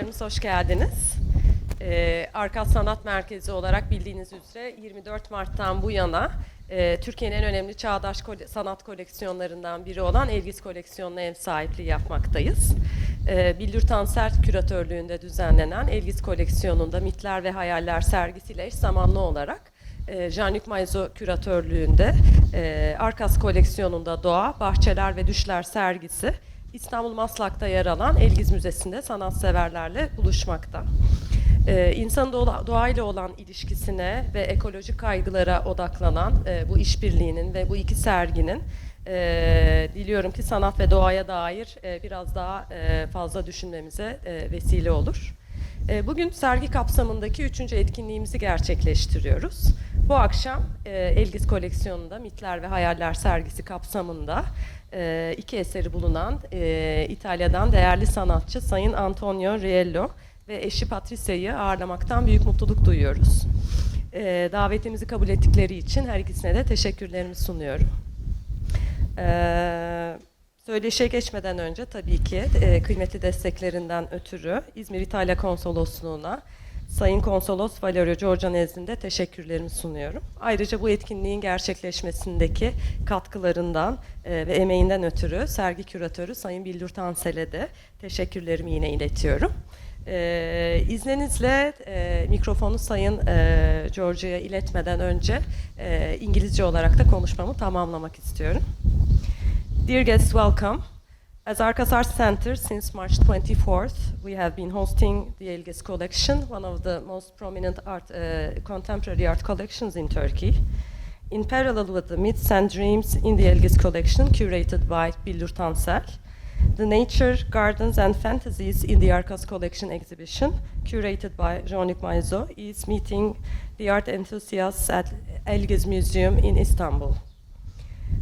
Katılımcılarımız hoş geldiniz. Arkas Sanat Merkezi olarak bildiğiniz üzere 24 Mart'tan bu yana Türkiye'nin en önemli çağdaş sanat koleksiyonlarından biri olan Elgiz Koleksiyonu'na ev sahipliği yapmaktayız. Billur Tansel küratörlüğünde düzenlenen Elgiz Koleksiyonu'nda Mitler ve Hayaller sergisiyle eş zamanlı olarak Jean-Luc Maizo küratörlüğünde Arkas Koleksiyonu'nda Doğa, Bahçeler ve Düşler sergisi İstanbul Maslak'ta yer alan Elgiz Müzesi'nde sanatseverlerle buluşmakta. İnsanın doğayla olan ilişkisine ve ekolojik kaygılara odaklanan bu işbirliğinin ve bu iki serginin diliyorum ki sanat ve doğaya dair biraz daha fazla düşünmemize vesile olur. Bugün sergi kapsamındaki 3. etkinliğimizi gerçekleştiriyoruz. Bu akşam Elgiz Koleksiyonu'nda Mitler ve Hayaller sergisi kapsamında iki eseri bulunan İtalya'dan değerli sanatçı Sayın Antonio Riello ve eşi Patricia'yı ağırlamaktan büyük mutluluk duyuyoruz. Davetimizi kabul ettikleri için her ikisine de teşekkürlerimi sunuyorum. Söyleşiye geçmeden önce tabii ki kıymetli desteklerinden ötürü İzmir İtalya Konsolosluğu'na Sayın Konsolos Valerio Giorgio nezdinde teşekkürlerimi sunuyorum. Ayrıca bu etkinliğin gerçekleşmesindeki katkılarından ve emeğinden ötürü sergi küratörü Sayın Billur Tansel'e de teşekkürlerimi yine iletiyorum. İzninizle mikrofonu Sayın Giorgio'ya iletmeden önce İngilizce olarak da konuşmamı tamamlamak istiyorum. Dear guests, welcome. As Arkas Art Center, since March 24th, we have been hosting the Elgiz Collection, one of the most prominent contemporary art collections in Turkey. In parallel with the Myths and Dreams in the Elgiz Collection, curated by Billur Tansel, the Nature, Gardens and Fantasies in the Arkas Collection exhibition, curated by Jean-Luc Maizo, is meeting the art enthusiasts at Elgiz Museum in Istanbul.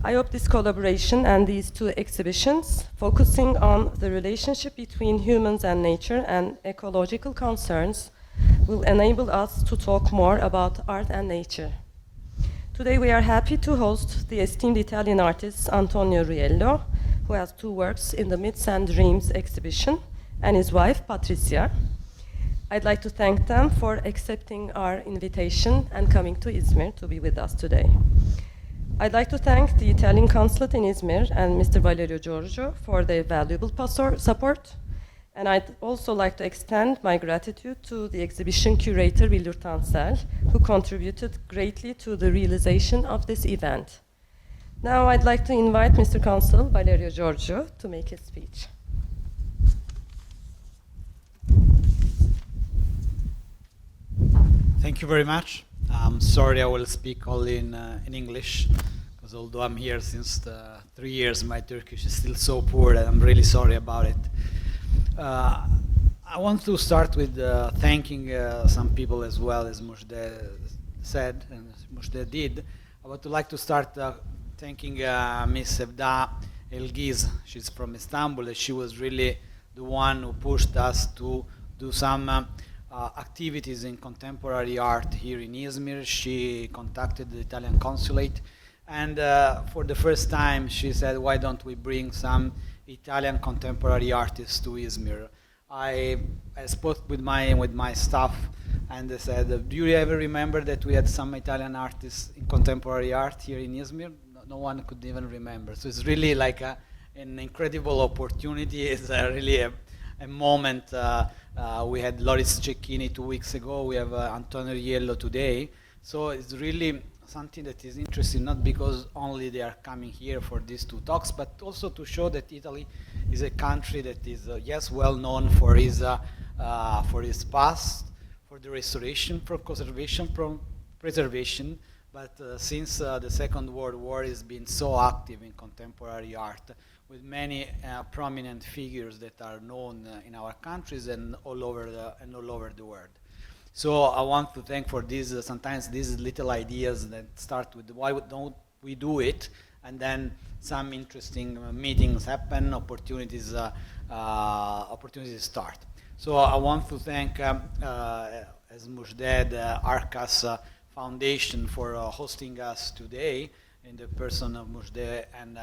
I hope this collaboration and these two exhibitions, focusing on the relationship between humans and nature and ecological concerns, will enable us to talk more about art and nature. Today we are happy to host the esteemed Italian artist Antonio Riello, who has two works in the Myths and Dreams exhibition, and his wife, Patricia. I'd like to thank them for accepting our invitation and coming to Izmir to be with us today. I'd like to thank the Italian Consulate in Izmir and Mr. Valerio Giorgio for their valuable support. And I'd also like to extend my gratitude to the exhibition curator, Billur Tansel, who contributed greatly to the realization of this event. Now I'd like to invite Mr. Consul, Valerio Giorgio, to make his speech. Thank you very much. I'm sorry I will speak only in English, because although I'm here since 3 years, my Turkish is still so poor that I'm really sorry about it. I want to start with thanking some people as well, as Mujde said and Mujde did. I would like to start thanking Miss Sevda Elgiz. She's from Istanbul, and she was really the one who pushed us to do some activities in contemporary art here in Izmir. She contacted the Italian consulate, and for the first time she said, why don't we bring some Italian contemporary artists to Izmir? I spoke with my staff, and they said, do you ever remember that we had some Italian artists in contemporary art here in Izmir? No one could even remember. So it's really like an incredible opportunity. It's really a moment. We had Loris Cecchini 2 weeks ago. We have Antonio Riello today. So it's really something that is interesting, not because only they are coming here for these two talks, but also to show that Italy is a country that is, yes, well known for its past, for the restoration, for conservation, for preservation. But since the Second World War has been so active in contemporary art, with many prominent figures that are known in our countries and all over the world. So I want to thank for these sometimes these little ideas that start with why don't we do it, and then some interesting meetings happen, opportunities start. So I want to thank, as Mujde, the Arkas Foundation for hosting us today, in the person of Mujde and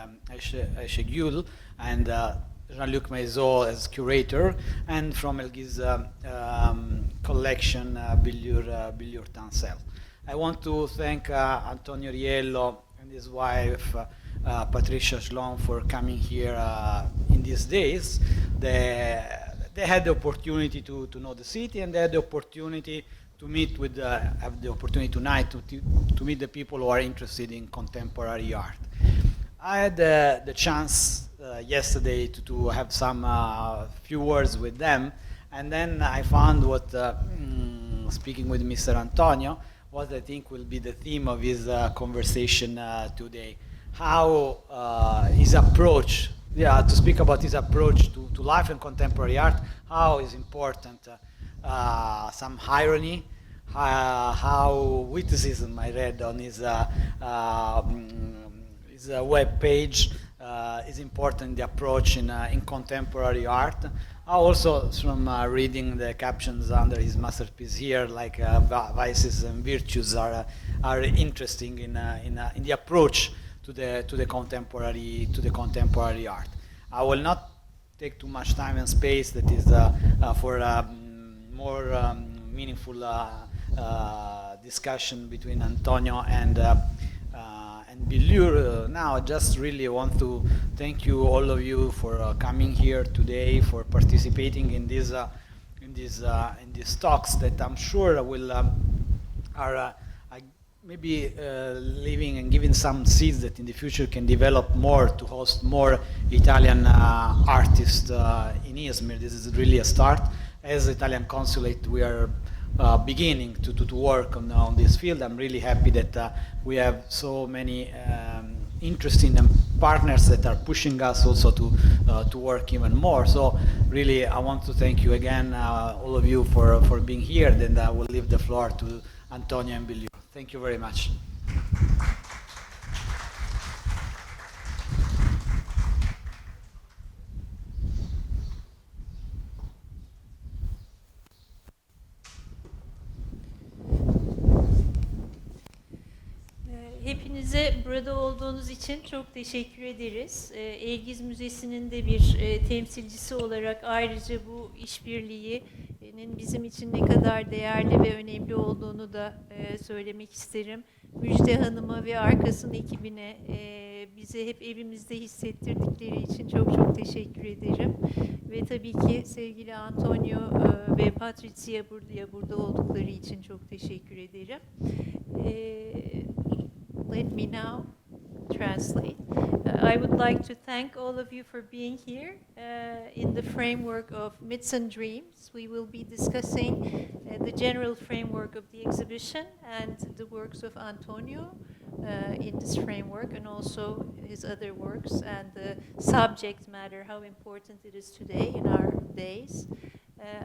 Ayşegül, and Jean-Luc Maisot as curator, and from Elgiz collection, Billur Tancel. I want to thank Antonio Riello and his wife, Patricia Schlom, for coming here in these days. They had the opportunity to know the city, and they had the opportunity to meet with, have the opportunity tonight to meet the people who are interested in contemporary art. I had the chance yesterday to have some few words with them, and then I found what, speaking with Mr. Antonio, what I think will be the theme of his conversation today. How his approach, to speak about his approach to life and contemporary art, how is important, some irony, how witticism I read on his web page is important, the approach in contemporary art. Also from reading the captions under his masterpiece here, like vices and virtues are interesting in the approach to the contemporary art. I will not take too much time and space. That is for more meaningful discussion between Antonio and Billur. Now, I just really want to thank you, all of you, for coming here today, for participating in these talks that I'm sure will are maybe leaving and giving some seeds that in the future can develop more to host more Italian artists in Izmir. This is really a start. As Italian Consulate, we are beginning to work on this field. I'm really happy that we have so many interesting partners that are pushing us also to work even more. So really, I want to thank you again, all of you, for being here. Then I will leave the floor to Antonio and Billur. Thank you very much. Hepinize burada olduğunuz için çok teşekkür ederiz. Elgiz Müzesi'nin de bir temsilcisi olarak ayrıca bu işbirliğinin bizim için ne kadar değerli ve önemli olduğunu da söylemek isterim. Müjde Hanım'a ve Arkas'ın ekibine bizi hep evimizde hissettirdikleri için çok çok teşekkür ederim. Ve tabii ki sevgili Antonio ve Patricia burada oldukları için çok teşekkür ederim. Let me now translate. I would like to thank all of you for being here in the framework of Myths and Dreams. We will be discussing the general framework of the exhibition and the works of Antonio in this framework, and also his other works and the subject matter, how important it is today in our days.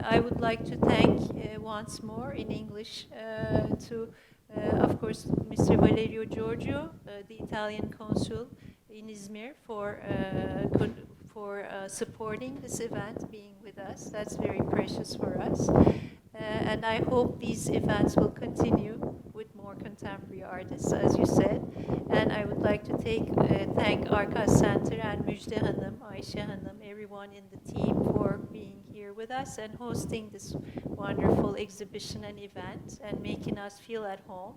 I would like to thank once more in English to of course, Mr. Valerio Giorgio, the Italian consul in Izmir, for supporting this event, being with us. That's very precious for us. And I hope these events will continue with more contemporary artists, as you said. And I would like to thank Arkas Center and Müjde Hanım, Ayşe Hanım, everyone in the team for being here with us and hosting this wonderful exhibition and event and making us feel at home.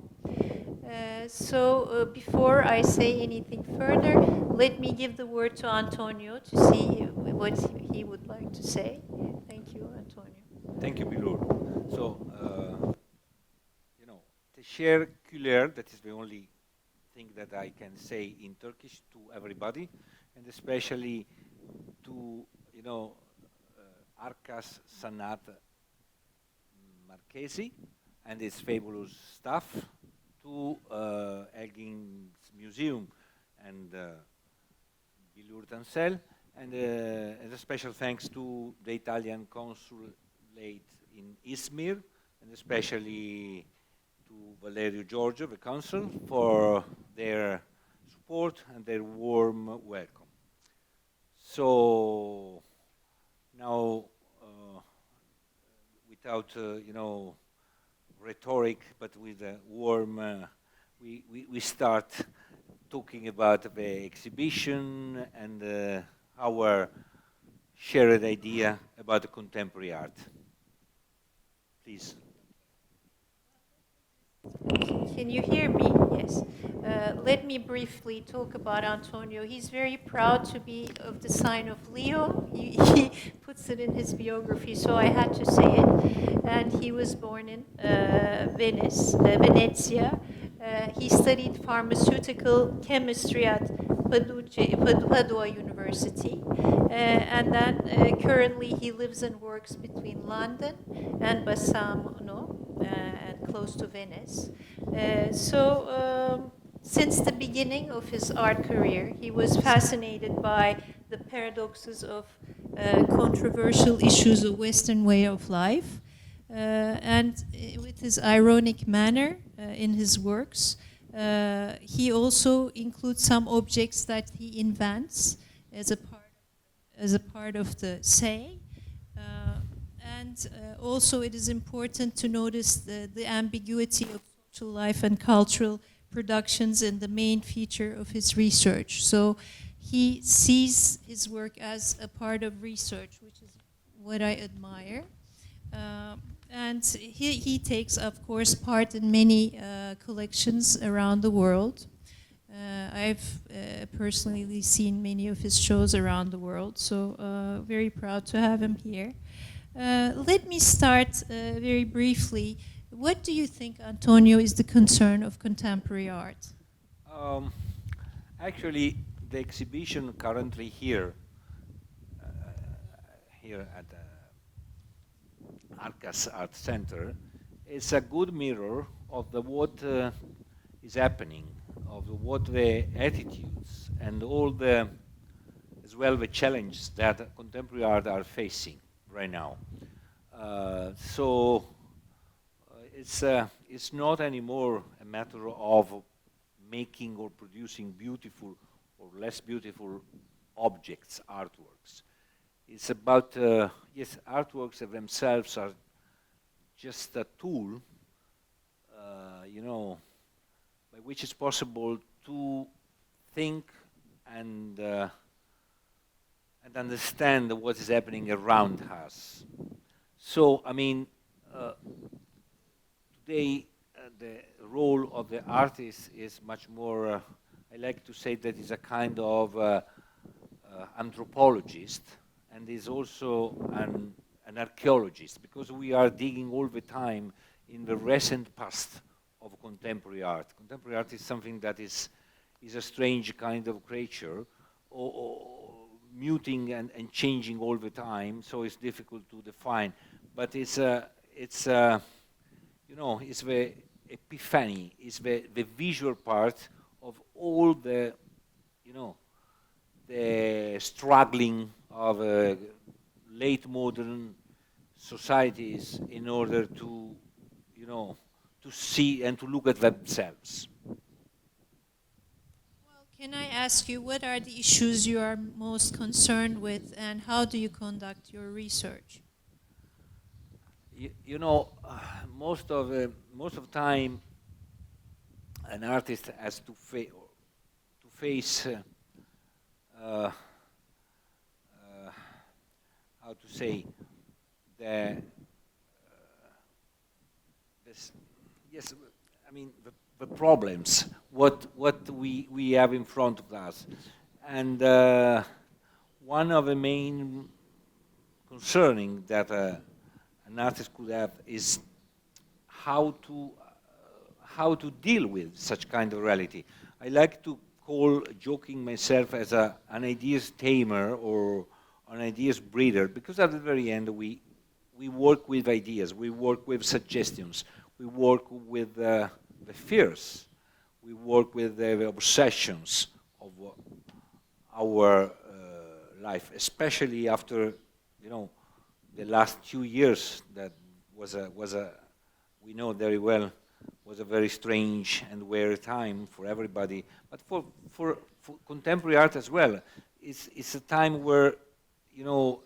So before I say anything further, let me give the word to Antonio to see what he would like to say. Thank you, Antonio. Thank you, Billur. So, teşekkürler, that is the only thing that I can say in Turkish to everybody, and especially to, Arkas Sanat Merkezi and its fabulous staff, to Elgiz Museum and Billur Tancel, and a special thanks to the Italian Consulate in Izmir, and especially to Valerio Giorgio, the consul, for their support and their warm welcome. So now, without rhetoric, but with a warm, we start talking about the exhibition and our share an idea about the contemporary art. Please. Can you hear me? Yes. Let me briefly talk about Antonio. He's very proud to be of the sign of Leo. He puts it in his biography, so I had to say it. And he was born in Venezia. He studied pharmaceutical chemistry at Padua University. And then currently he lives and works between London and Bassano, close to Venice. Since the beginning of his art career, he was fascinated by the paradoxes of controversial issues of Western way of life. And with his ironic manner in his works, he also includes some objects that he invents as a part of the saying. And also it is important to notice the ambiguity of social life and cultural productions in the main feature of his research. So he sees his work as a part of research, which is what I admire. And he takes, of course, part in many collections around the world. I've personally seen many of his shows around the world, so very proud to have him here. Let me start very briefly. What do you think, Antonio, is the concern of contemporary art? Actually, the exhibition currently here at the Arkas Art Center is a good mirror of what is happening, of what the attitudes and all the, as well, the challenges that contemporary art are facing right now. It's not anymore a matter of making or producing beautiful or less beautiful objects, artworks. It's about, yes, artworks of themselves are just a tool, by which it's possible to think and understand what is happening around us. So, I mean, today the role of the artist is much more, I like to say that is a kind of anthropologist, and is also an archaeologist, because we are digging all the time in the recent past of contemporary art. Contemporary art is something that is a strange kind of creature, or muting and changing all the time, so it's difficult to define. But it's the epiphany, it's the visual part of all the, the struggling of late modern societies in order to, to see and to look at themselves. Can I ask you, what are the issues you are most concerned with, and how do you conduct your research? Most of the time, an artist has to face how to say, the problems, what we have in front of us. And one of the main concerning that an artist could have is how to deal with such kind of reality. I like to call joking myself as an ideas tamer or an ideas breeder, because at the very end we work with ideas, we work with suggestions, we work with the fears, we work with the obsessions of our life, especially after the last 2 years that was a we know very well was a very strange and weird time for everybody, but for contemporary art as well. It's a time where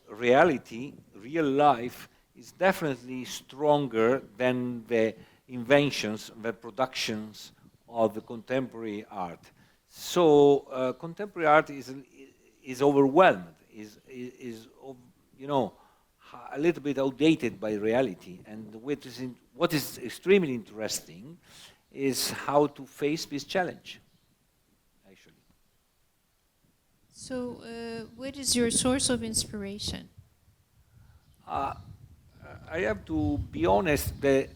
reality, real life, is definitely stronger than the inventions, the productions of the contemporary art. So contemporary art is overwhelmed you know, a little bit outdated by reality. And what is extremely interesting is how to face this challenge, actually. So, what is your source of inspiration? I have to be honest, the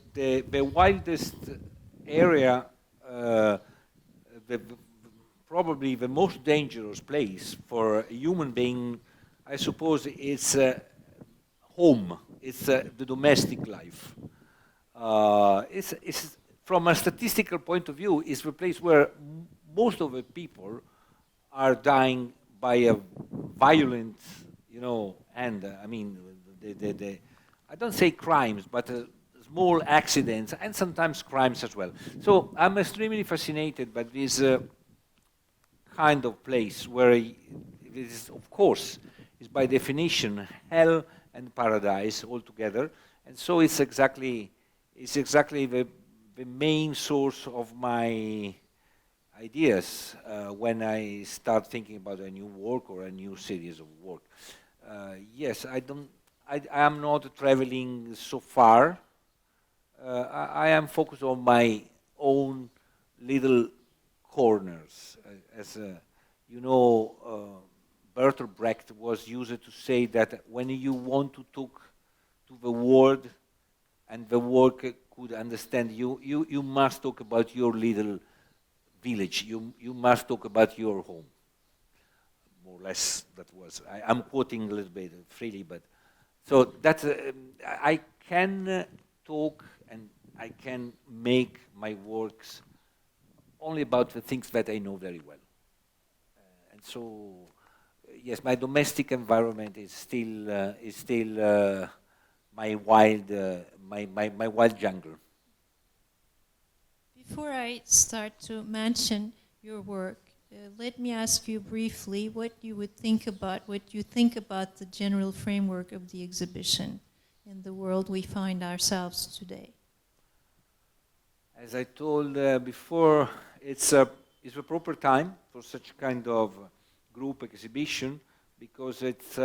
wildest area, probably the most dangerous place for a human being, I suppose, is home. It's the domestic life. It's from a statistical point of view, it's the place where most of the people are dying by a violent, you know, end. I mean, I don't say crimes, but small accidents and sometimes crimes as well. So I'm extremely fascinated by this kind of place where it is, of course, is by definition hell and paradise all together. And so it's exactly the main source of my ideas when I start thinking about a new work or a new series of work. Yes, I am not traveling so far. I am focused on my own little corners. As you know, Bertolt Brecht was used to say that when you want to talk to the world and the world could understand you, you must talk about your little village. You must talk about your home. More or less, that was. I'm quoting a little bit freely, but so that's. I can talk and I can make my works only about the things that I know very well. And so, yes, my domestic environment is still my wild my wild jungle. Before I start to mention your work, let me ask you briefly what you think about the general framework of the exhibition in the world we find ourselves today. As I told before, it's a proper time for such kind of group exhibition because it's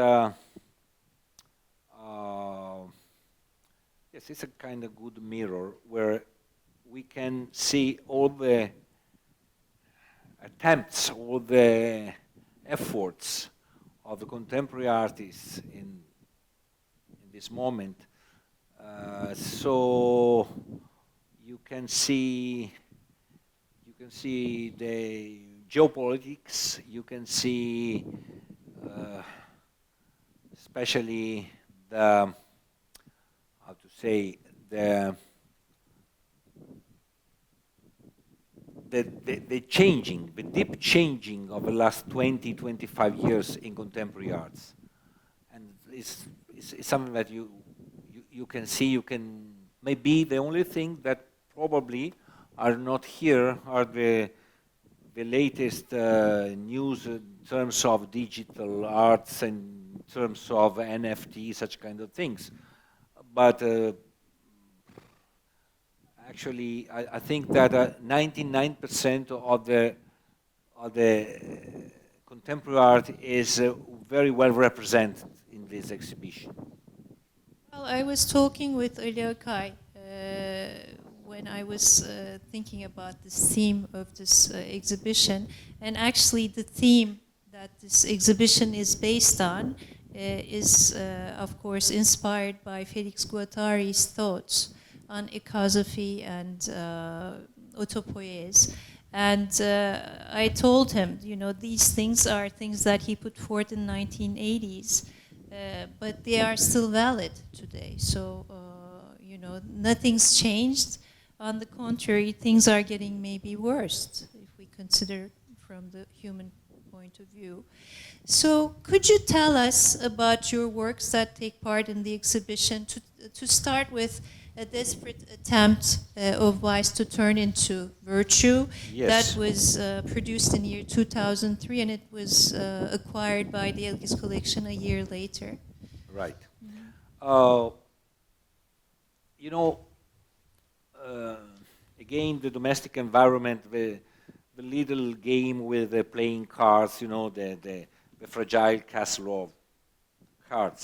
yes, it's a kind of good mirror where we can see all the attempts, all the efforts of the contemporary artists in this moment. So you can see the geopolitics. You can see, especially the changing, the deep changing of the last 20, 25 years in contemporary arts. And it's something that you can see, maybe the only thing that probably are not here are the latest news in terms of digital arts and in terms of NFT, such kind of things. But actually, I think that 99% of the contemporary art is very well represented in this exhibition. Well, I was talking with Elgiz when I was thinking about this theme of this exhibition, and actually the theme that this exhibition is based on is, of course, inspired by Felix Guattari's thoughts on ecosophy and autopoiesis. And I told him, you know, these things are things that he put forth in the 1980s, but they are still valid today. So, you know, nothing's changed. On the contrary, things are getting maybe worse if we consider from the human point of view. So could you tell us about your works that take part in the exhibition, to start with a desperate attempt of vice to turn into virtue? Yes. That was produced in the year 2003, and it was acquired by the Elgiz Collection a year later. Right. Mm-hmm. You know, again, the domestic environment, the little game with the playing cards, you know, the fragile castle of cards.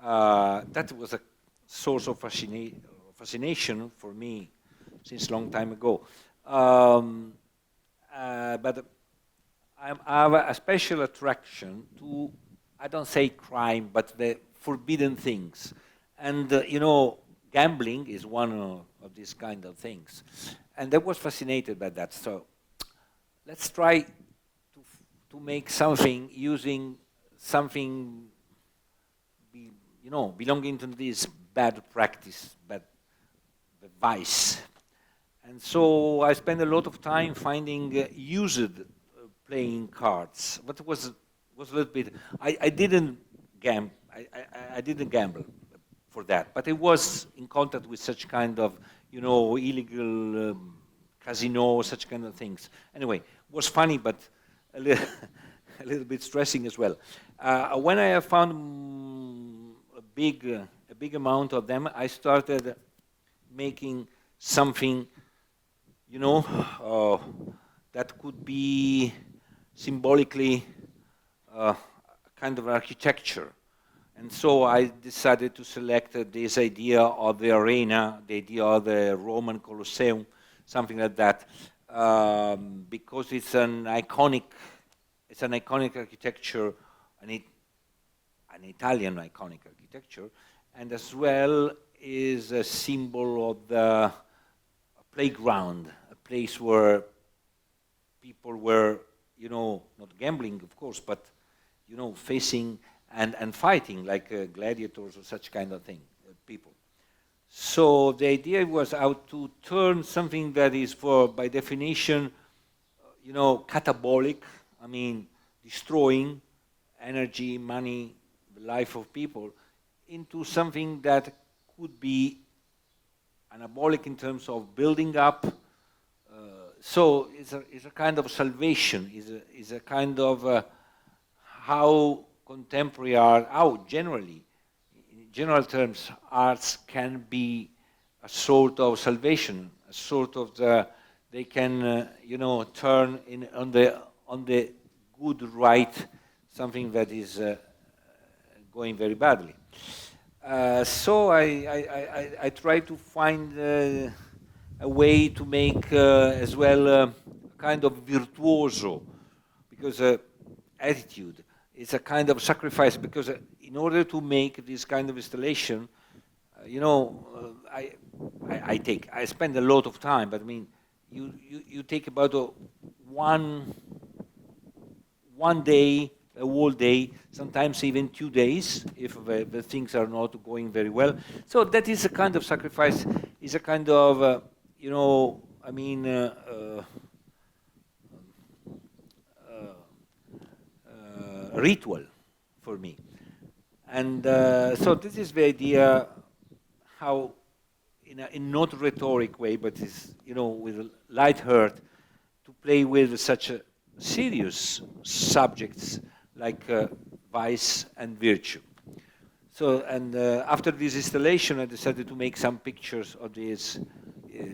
That was a source of fascination for me since a long time ago. But I have a special attraction to, I don't say crime, but the forbidden things. And, gambling is one of these kind of things. And I was fascinated by that. So let's try to make something using something, belonging to this bad practice, bad vice. And so I spent a lot of time finding used playing cards. But it was a little bit, I didn't gamble. I didn't gamble for that, but I was in contact with such kind of, illegal casino, such kind of things. Anyway, it was funny, but a little bit stressing as well. When I found a big amount of them, I started making something, that could be symbolically a kind of architecture. And so I decided to select this idea of the arena, the idea of the Roman Colosseum, something like that, because it's an iconic architecture, an Italian iconic architecture, and as well is a symbol of the playground, a place where people were, not gambling, of course, but, facing and fighting like gladiators or such kind of thing, people. So the idea was how to turn something that is by definition, catabolic, destroying energy, money, the life of people, into something that could be anabolic in terms of building up. So it's a kind of salvation, is a kind of how contemporary art, how generally, in general terms, arts can be a sort of salvation, a sort of they can, turn on the good, right, something that is going very badly. So I try to find a way to make as well a kind of virtuoso, because attitude is a kind of sacrifice, because in order to make this kind of installation, I spend a lot of time, but you take about one day, a whole day, sometimes even 2 days, if the things are not going very well. So that is a kind of sacrifice, is a kind of, ritual for me. And so this is the idea how, in not rhetoric way, but is, with a light heart, to play with such serious subjects like vice and virtue. So, and after this installation, I decided to make some pictures of this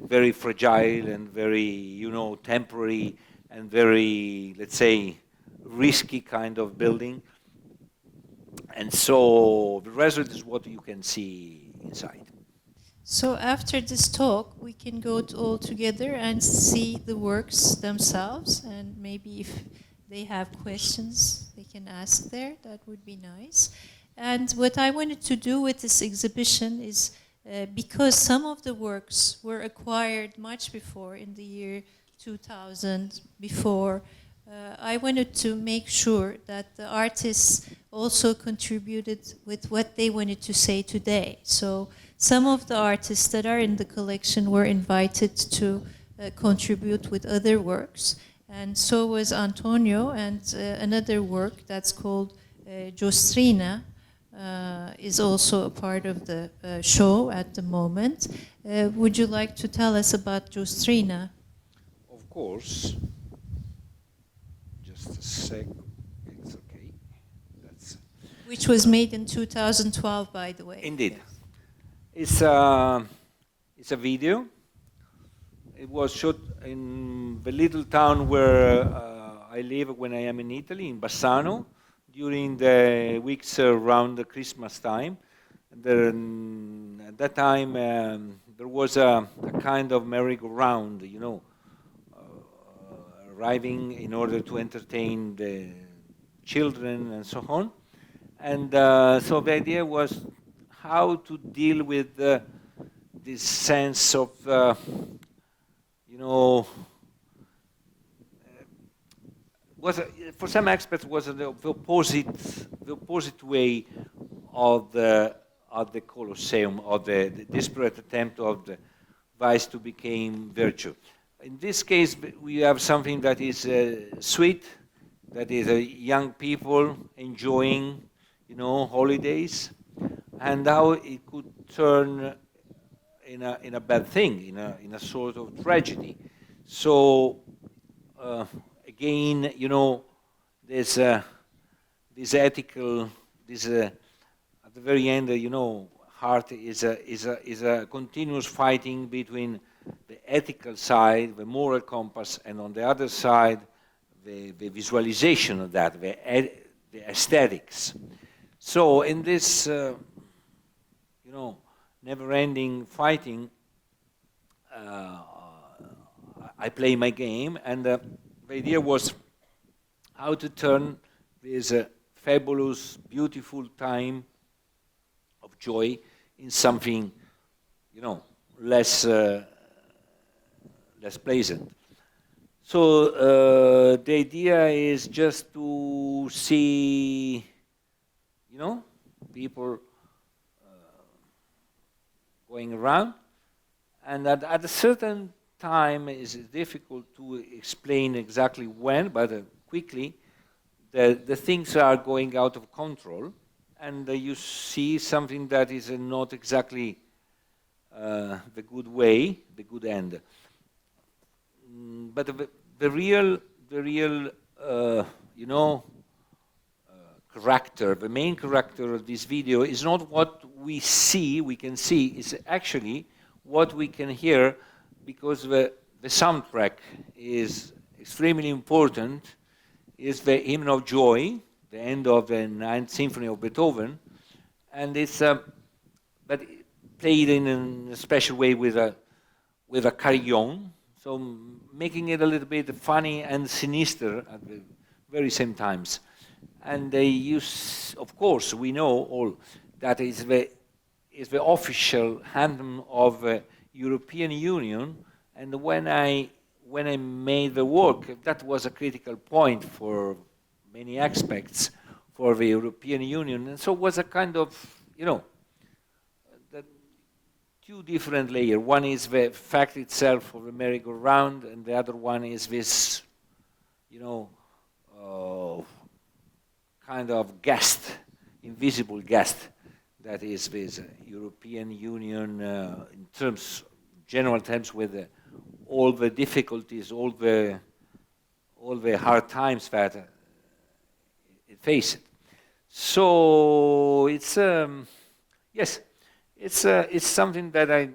very fragile and very, temporary and very, let's say, risky kind of building. And so the result is what you can see inside. So after this talk, we can go all together and see the works themselves, and maybe if they have questions, they can ask there. That would be nice. And what I wanted to do with this exhibition is, because some of the works were acquired much before, in the year 2000, before, I wanted to make sure that the artists also contributed with what they wanted to say today. So some of the artists that are in the collection were invited to contribute with other works. And so was Antonio, and another work that's called Giostrina is also a part of the show at the moment. Would you like to tell us about Giostrina? Of course. Just a sec. It's okay. Which was made in 2012, by the way. Indeed. It's a video. It was shot in the little town where I live when I am in Italy, in Bassano, during the weeks around the Christmas time. At that time, there was a kind of merry-go-round, you know, arriving in order to entertain the children and so on. And so the idea was how to deal with this sense of, you know, for some aspects was the opposite way of the Colosseum, of the desperate attempt of the vice to become virtue. In this case, we have something that is sweet, that is young people enjoying, you know, holidays, and how it could turn in a bad thing, in a sort of tragedy. So again, you know, there's this ethical, at the very end, you know, heart is a continuous fighting between the ethical side, the moral compass, and on the other side, the visualization of that, the aesthetics. So in this, you know, never-ending fighting, I play my game, and the idea was how to turn this fabulous, beautiful time of joy in something, you know, less pleasant. So the idea is just to see, you know, people going around, and at a certain time it's difficult to explain exactly when, but quickly the things are going out of control, and you see something that is not exactly the good way, the good end. But the real, you know, character, the main character of this video is not what we can see, it's actually what we can hear, because the soundtrack is extremely important. It's the Hymn of Joy, the end of the Ninth Symphony of Beethoven, and it's but played in a special way with a carillon, so making it a little bit funny and sinister at the very same times. And they use, of course, we know all that is the official anthem of the European Union. And when I made the work, that was a critical point for many aspects for the European Union. And so it was a kind of, you know, two different layers. One is the fact itself of the merry-go-round, and the other one is this, you know, kind of guest, invisible guest, that is this European Union in terms, general terms, with all the difficulties, all the hard times that it faces. So it's yes, it's something that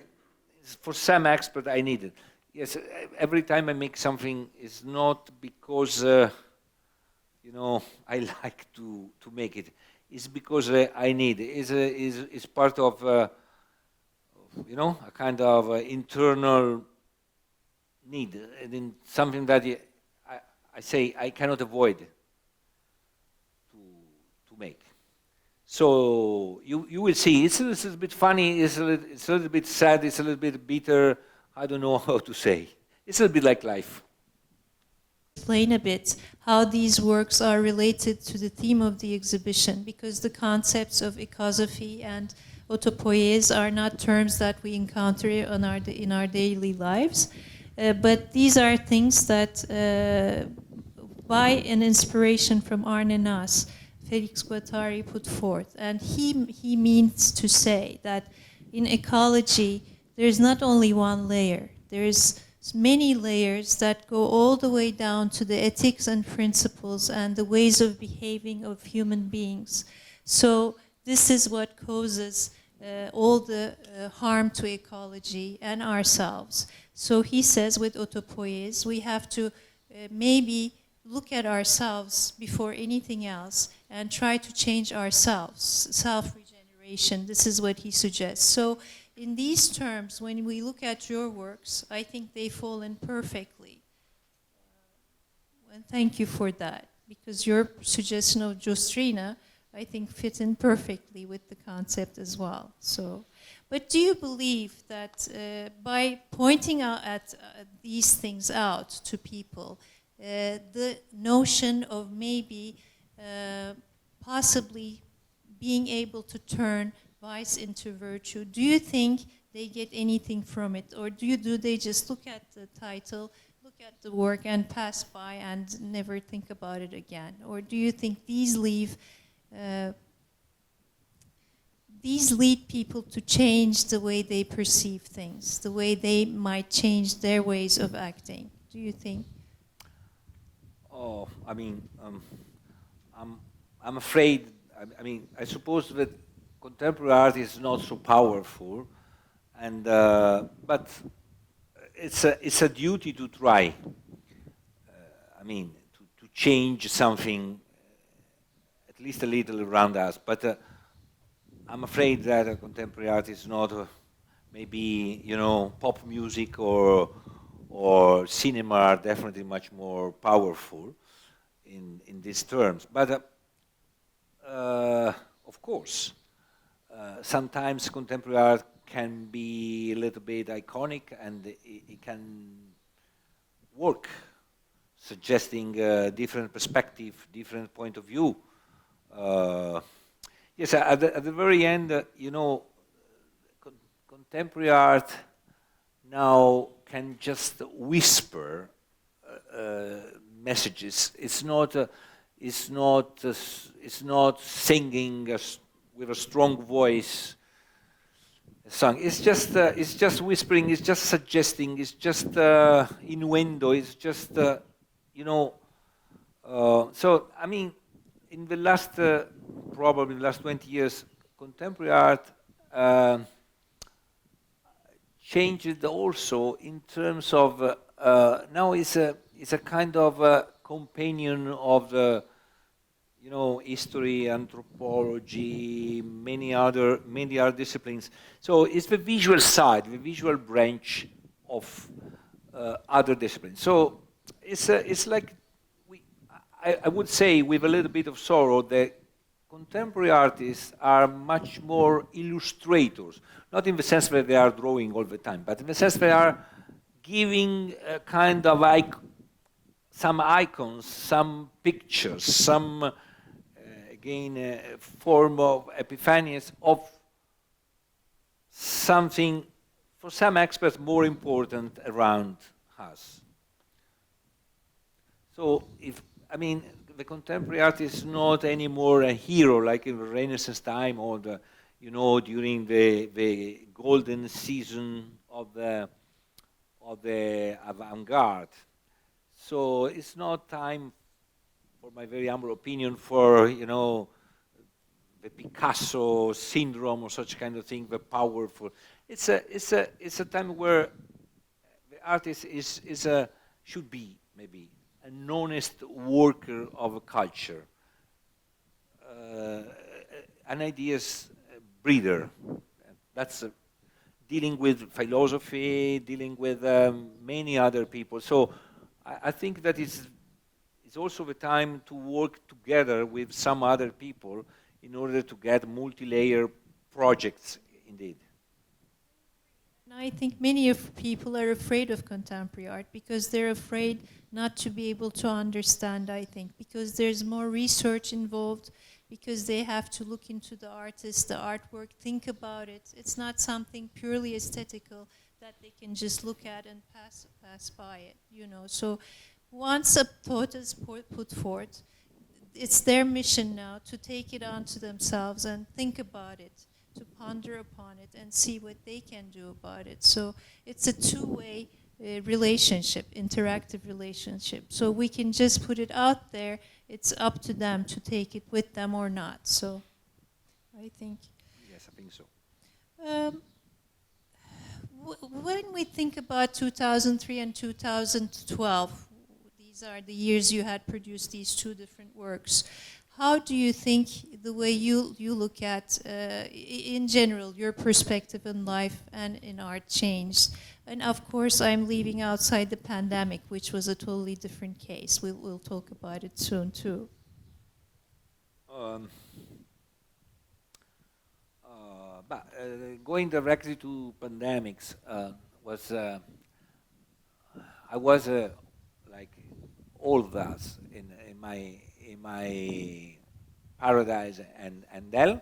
for some expert I needed. Yes, every time I make something, it's not because you know, I like to make it. It's because I need it. It's part of you know, a kind of internal need, and something that I say I cannot avoid to make. So you will see. It's a little bit funny. It's a little bit sad. It's a little bit bitter. I don't know how to say. It's a little bit like life. Explain a bit how these works are related to the theme of the exhibition, because the concepts of ecosophy and autopoiesis are not terms that we encounter in our daily lives, but these are things that, by an inspiration from Arne Naas, Felix Guattari put forth, and he means to say that in ecology there is not only one layer, there is many layers that go all the way down to the ethics and principles and the ways of behaving of human beings. So this is what causes all the harm to ecology and ourselves. So he says with autopoiesis we have to maybe look at ourselves before anything else and try to change ourselves, self-regeneration. This is what he suggests. So in these terms, when we look at your works, I think they fall in perfectly. And thank you for that, because your suggestion of Giostrina, I think, fits in perfectly with the concept as well. So, but do you believe that by pointing out at these things out to people, the notion of maybe possibly being able to turn vice into virtue, do you think they get anything from it? Or do they just look at the title, look at the work and pass by and never think about it again? Or do you think these lead people to change the way they perceive things, the way they might change their ways of acting? Do you think? Oh, I mean, I'm afraid. I mean, I suppose that contemporary art is not so powerful, and but it's a duty to try. I mean, to change something, at least a little around us. But I'm afraid that contemporary art is not maybe pop music or cinema are definitely much more powerful in these terms. But of course, sometimes contemporary art can be a little bit iconic, and it can work, suggesting a different perspective, different point of view. Yes, at the very end, contemporary art now can just whisper messages. It's not singing with a strong voice a song. It's just whispering. It's just suggesting. It's just innuendo. It's just So I mean, in the last probably the last 20 years, contemporary art changed also in terms of now it's a kind of companion of the history, anthropology, many other disciplines. So it's the visual side, the visual branch of other disciplines. So it's like I would say, with a little bit of sorrow, that contemporary artists are much more illustrators, not in the sense that they are drawing all the time, but in the sense they are giving a kind of some icons, some pictures, some form of epiphanies of something, for some experts, more important around us. So the contemporary art is not anymore a hero like in the Renaissance time or during the golden season of the avant-garde. So it's not time, for my very humble opinion, for the Picasso syndrome or such kind of thing, the powerful. It's a time where the artist should be maybe an honest worker of a culture, an ideas breeder. That's dealing with philosophy, dealing with many other people. So I think that it's also the time to work together with some other people in order to get multi-layer projects, indeed. I think many of people are afraid of contemporary art because they're afraid not to be able to understand, I think, because there's more research involved, because they have to look into the artist, the artwork, think about it. It's not something purely aesthetical that they can just look at and pass by it, So once a thought is put forth, it's their mission now to take it onto themselves and think about it, to ponder upon it and see what they can do about it. So it's a two-way relationship, interactive relationship. So we can just put it out there. It's up to them to take it with them or not. So I think... Yes, I think so. When we think about 2003 and 2012, these these are the years you had produced these two different works. How do you think the way you look at, in general, your perspective in life and in art changed? And of course, I'm leaving outside the pandemic, which was a totally different case. We'll talk about it soon, too. But going directly to pandemics was, I was like all of us in my paradise and hell,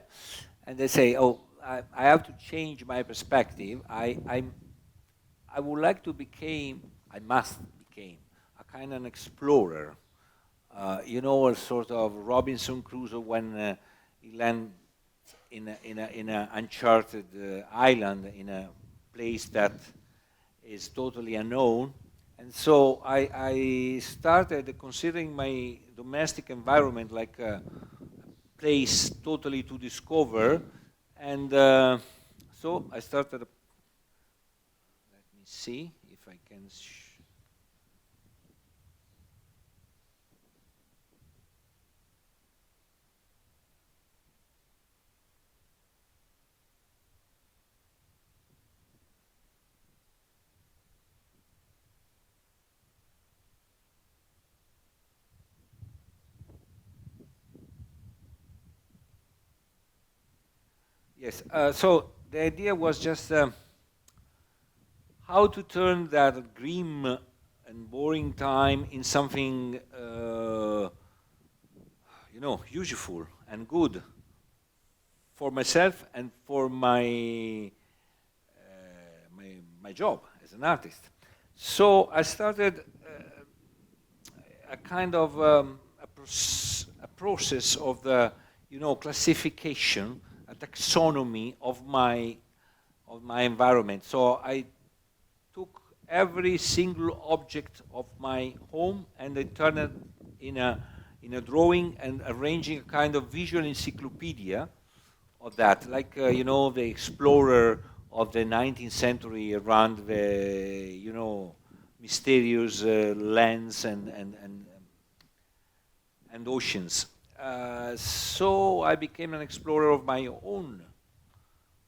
and they say, oh, I have to change my perspective. I would like to I must become a kind of an explorer. You know, a sort of Robinson Crusoe when he landed in a uncharted island, in a place that is totally unknown. And so I started considering my domestic environment like a place totally to discover. And so I started, let me see if I can Yes, so the idea was just how to turn that grim and boring time in something, you know, useful and good for myself and for my job as an artist. So I started a kind of a process of the, you know, classification, a taxonomy of my environment. So I took every single object of my home and I turned it in a drawing and arranging a kind of visual encyclopedia of that, like you know, the explorer of the 19th century around the, you know, mysterious lands and oceans. So I became an explorer of my own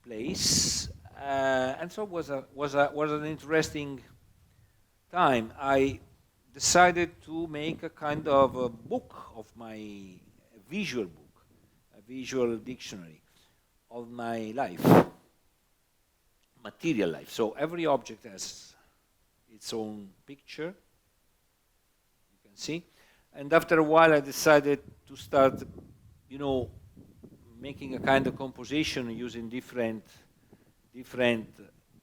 place, and so it was an interesting time. I decided to make a kind of a book of a visual book, a visual dictionary of my life, material life. So every object has its own picture, you can see. And after a while, I decided to start, you know, making a kind of composition using different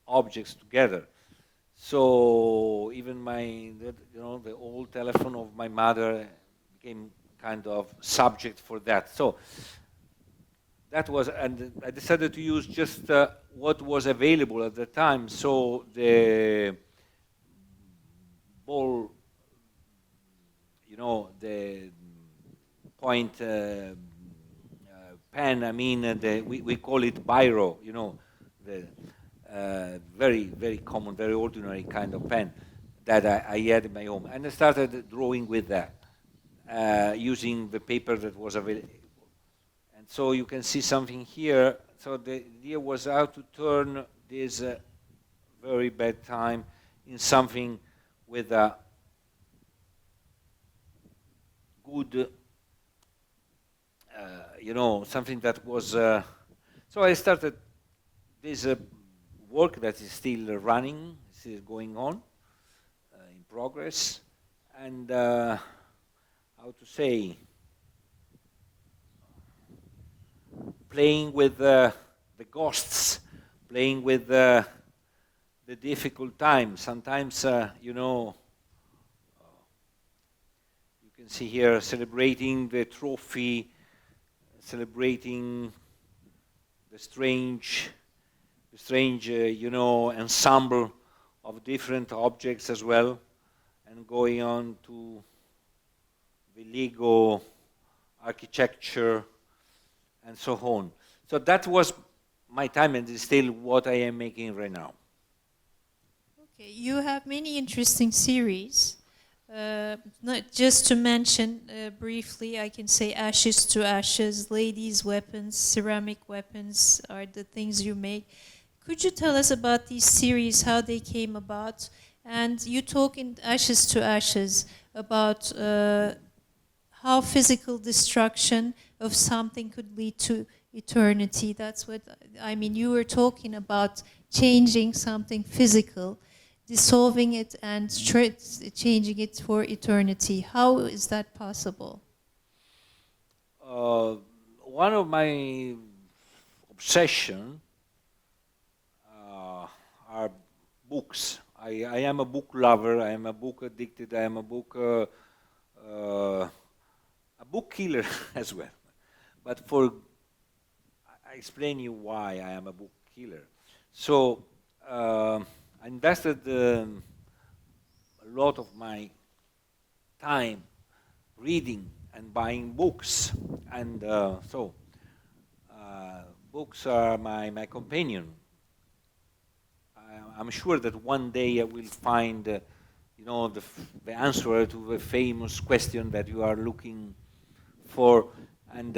objects together. So even the old telephone of my mother became kind of subject for that. So that was, and I decided to use just what was available at the time. So the ball, you know, the point pen, I mean, we call it biro, you know, the very, very common, very ordinary kind of pen that I had in my home. And I started drawing with that, using the paper that was available. And so you can see something here. So the idea was how to turn this very bad time in something with a good, you know, something that was. So I started this work that is still running, still going on, in progress, and how to say, playing with the ghosts, playing with the difficult times. Sometimes, you know, you can see here celebrating the trophy, celebrating the strange, you know, ensemble of different objects as well, and going on to the Lego architecture and so on. So that was my time, and is still what I am making right now. Okay, you have many interesting series. Just to mention briefly, I can say ashes to ashes, ladies' weapons, ceramic weapons are the things you make. Could you tell us about these series, how they came about? And you talk in Ashes to Ashes about how physical destruction of something could lead to eternity. That's what, I mean, you were talking about changing something physical, dissolving it and changing it for eternity. How is that possible? One of my obsession are books. I am a book lover. I am a book addicted. I am a book killer as well. But I explain you why I am a book killer. So I invested a lot of my time reading and buying books, and books are my companion. I'm sure that one day I will find, the answer to the famous question that you are looking for, and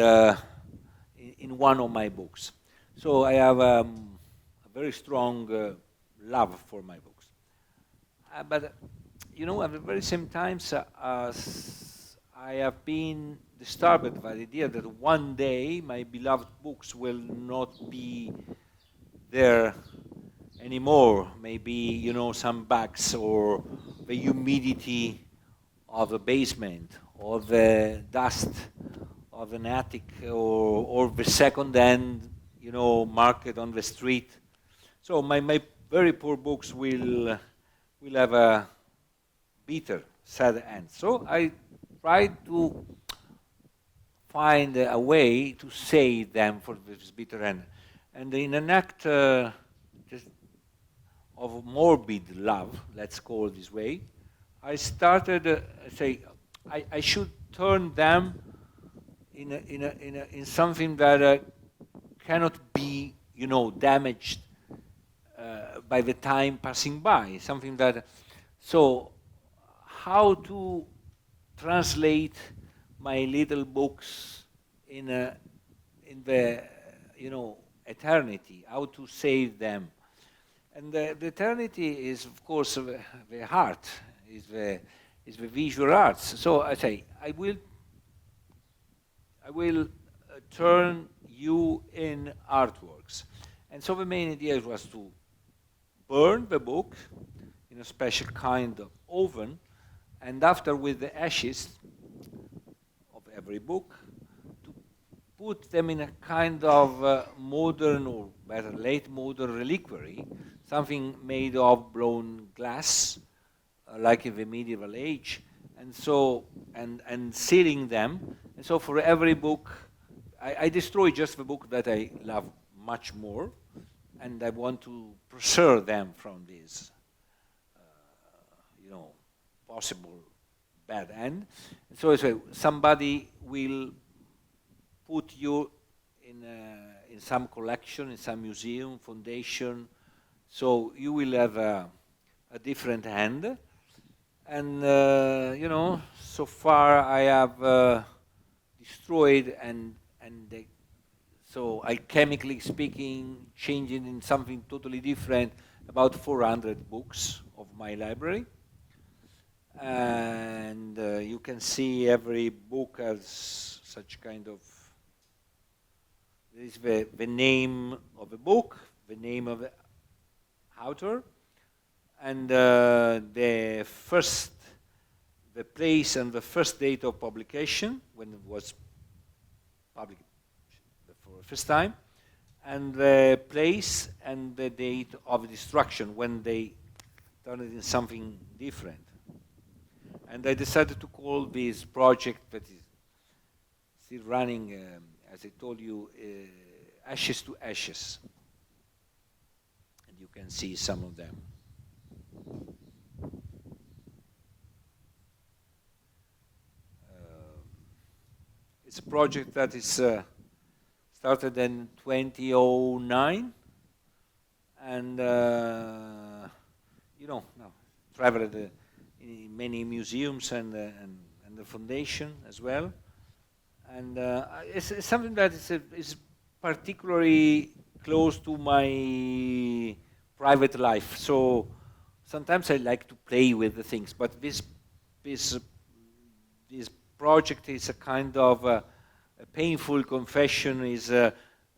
in one of my books. So I have a very strong love for my books. But at the very same time, I have been disturbed by the idea that one day my beloved books will not be there anymore. Maybe, some bugs, or the humidity of the basement, or the dust of an attic, or the second-hand, market on the street. So my very poor books will have a bitter, sad end. So I tried to find a way to save them for this bitter end. And in an act just of morbid love, let's call it this way, I started I should turn them in something that cannot be, damaged by the time passing by. Something that, so how to translate my little books in the eternity? How to save them? And the eternity is, of course, the heart, is the visual arts. So I say I will turn you in artworks. And so the main idea was to burn the book in a special kind of oven, and after, with the ashes of every book, to put them in a kind of modern, or better, late modern reliquary, something made of blown glass, like in the medieval age, and so and sealing them. And so for every book, I destroy just the book that I love much more, and I want to preserve them from this, possible bad end. And so somebody will put you in some collection, in some museum, foundation, so you will have a different hand. And so far I have destroyed so alchemically speaking, changing in something totally different, about 400 books of my library. And you can see every book has such kind of, there is the name of the book, the name of the author, and the place and the first date of publication, when it was published for the first time, and the place and the date of destruction, when they turned it in something different. And I decided to call this project, that is still running, as I told you, Ashes to Ashes. And you can see some of them. It's a project that is started in 2009, and traveled in many museums and the foundation as well. And it's something that is particularly close to my private life. So sometimes I like to play with the things, but this project is a kind of a painful confession.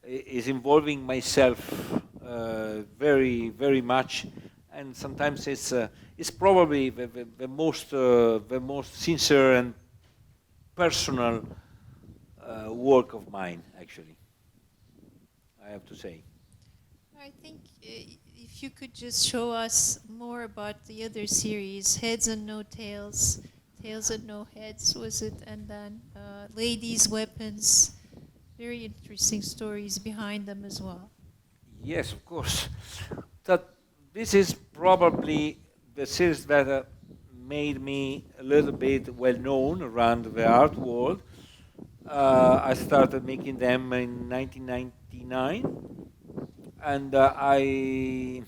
Is involving myself very, very much, and sometimes it's probably the most sincere and personal work of mine, actually, I have to say. I think if you could just show us more about the other series, Heads and No Tails, Tails and No Heads, was it? And then Ladies' Weapons, very interesting stories behind them as well. Yes, of course. This is probably the series that made me a little bit well known around the art world. I started making them in 1999, and I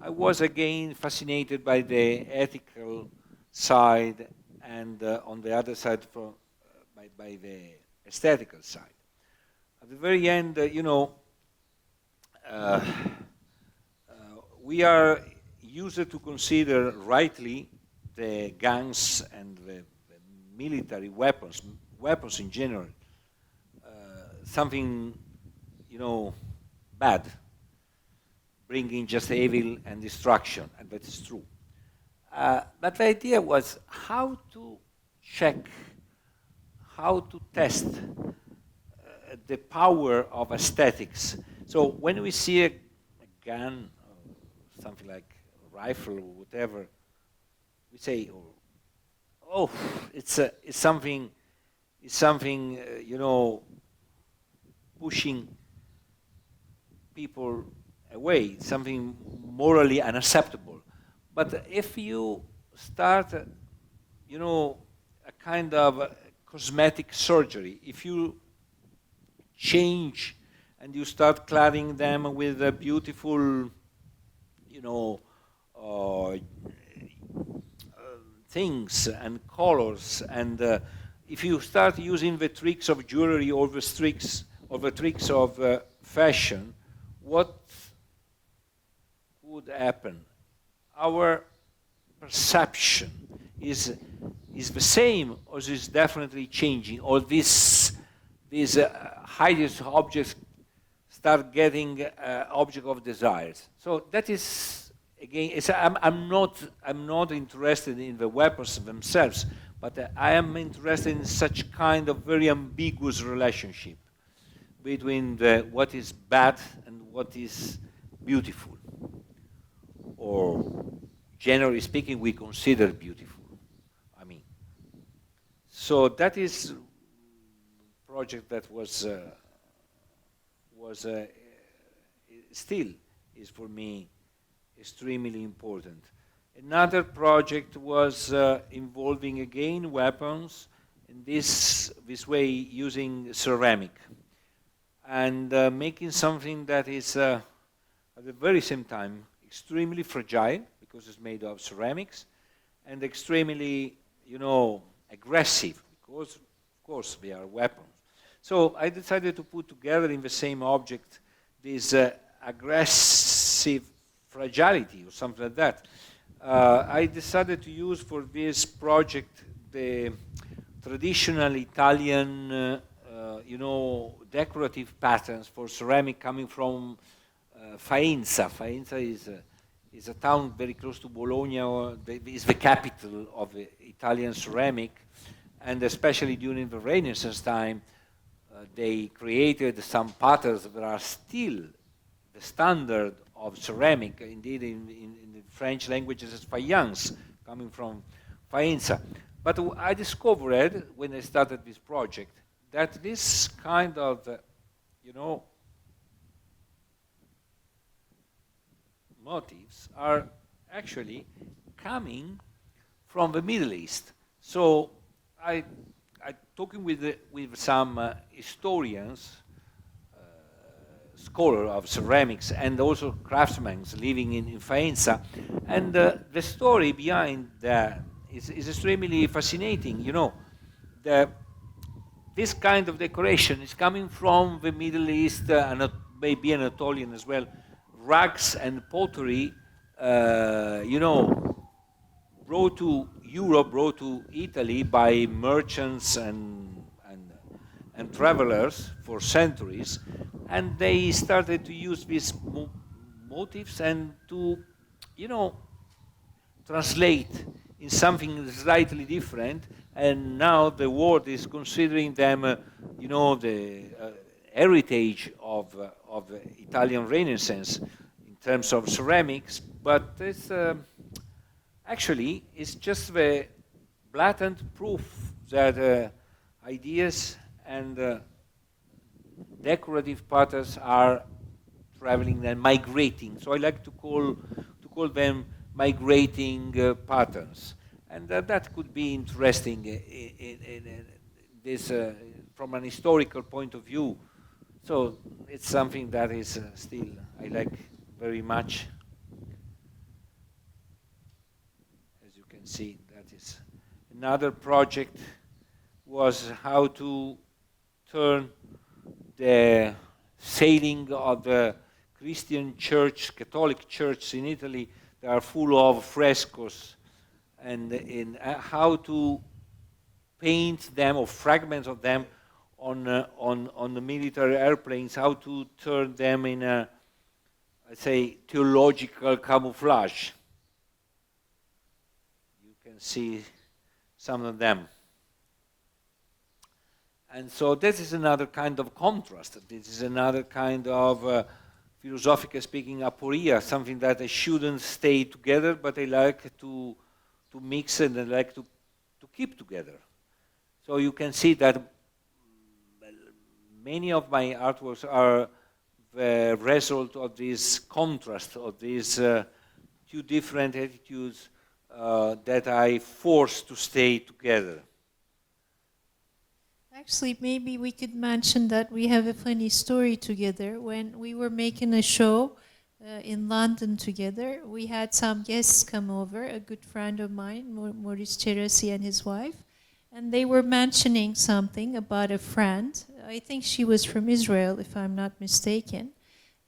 was again fascinated by the ethical side, and on the other side, by the aesthetical side. At the very end, we are used to consider rightly the guns and the military weapons in general, something, bad, bringing just evil and destruction, and that is true. But the idea was how to check, how to test the power of aesthetics. So when we see a gun, or something like a rifle or whatever, we say, "Oh, it's something, pushing people away, something morally unacceptable." But if you start, a kind of cosmetic surgery, if you change and you start cladding them with a beautiful, things and colors, and if you start using the tricks of jewelry or the tricks of fashion, what would happen? Our perception is the same, or is definitely changing, or these highest objects start getting object of desires. So that is, again, I'm not interested in the weapons themselves, but I am interested in such kind of very ambiguous relationship between what is bad and what is beautiful, or generally speaking, we consider beautiful. So that is a project that was still is for me extremely important. Another project was involving again weapons, in this way using ceramic, and making something that is at the very same time extremely fragile, because it's made of ceramics, and extremely, aggressive, because of course they are weapons. So I decided to put together in the same object this aggressive fragility, or something like that. I decided to use for this project the traditional Italian, decorative patterns for ceramic coming from Faenza. Faenza is a town very close to Bologna, is the capital of Italian ceramic, and especially during the Renaissance time, they created some patterns that are still the standard of ceramic. Indeed, in the French language, it's faïence, coming from Faenza. But I discovered, when I started this project, that this kind of, motifs are actually coming from the Middle East. So I talking with some historians, scholar of ceramics and also craftsmen living in Faenza. And the story behind that is extremely fascinating. You know, this kind of decoration is coming from the Middle East, and maybe Anatolian as well. Rugs and pottery, you know, brought to Europe, brought to Italy by merchants and travelers for centuries, and they started to use these motifs and to, you know, translate in something slightly different. And now the world is considering them, you know, the heritage of Italian Renaissance in terms of ceramics. But it's actually it's just the blatant proof that ideas and decorative patterns are traveling and migrating. So I like to call them migrating patterns, and that could be interesting in this from an historical point of view. So it's something that is still I like very much. As you can see, that is another project was how to turn the sailing of the Christian church, Catholic church in Italy, they are full of frescoes, and in how to paint them or fragments of them on the military airplanes, how to turn them in a, let's say, theological camouflage. You can see some of them. And so this is another kind of contrast. This is another kind of, philosophically speaking, aporia, something that they shouldn't stay together, but they like to mix and they like to keep together. So you can see that many of my artworks are the result of this contrast, of these two different attitudes that I force to stay together. Actually, maybe we could mention that we have a funny story together. When we were making a show in London together, we had some guests come over, a good friend of mine, Maurice Cherasi and his wife, and they were mentioning something about a friend. I think she was from Israel, if I'm not mistaken,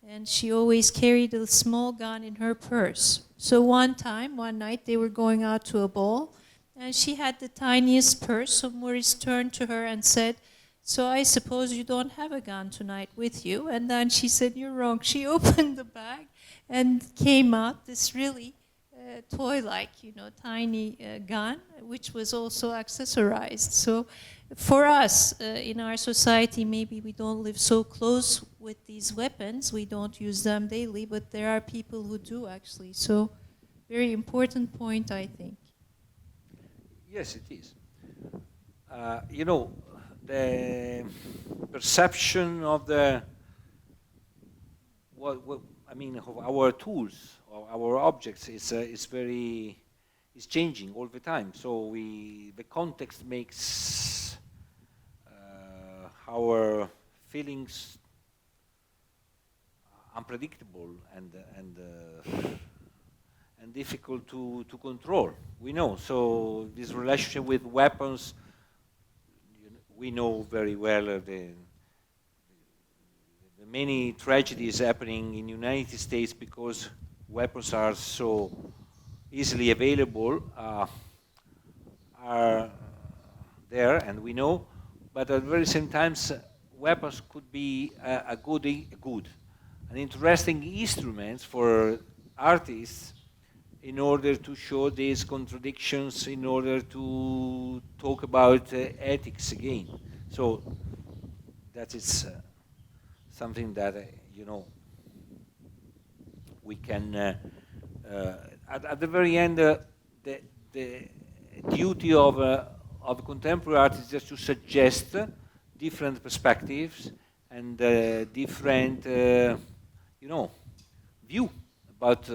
and she always carried a small gun in her purse. So one night, they were going out to a ball, and she had the tiniest purse, so Maurice turned to her and said, "So I suppose you don't have a gun tonight with you?" And then she said, "You're wrong." She opened the bag and came out this really toy-like, tiny gun, which was also accessorized. So for us, in our society, maybe we don't live so close with these weapons. We don't use them daily, but there are people who do actually. So very important point, I think. Yes, it is. The perception of of our tools, or our objects, is changing all the time. So the context makes our feelings unpredictable and difficult to control. We know. So this relationship with weapons, we know very well the many tragedies happening in the United States because weapons are so easily available, are there, and we know. But at the very same time, weapons could be an interesting instrument for artists in order to show these contradictions, in order to talk about ethics again. So that is something that, we can, at the very end, the duty of contemporary art is just to suggest different perspectives and different, view about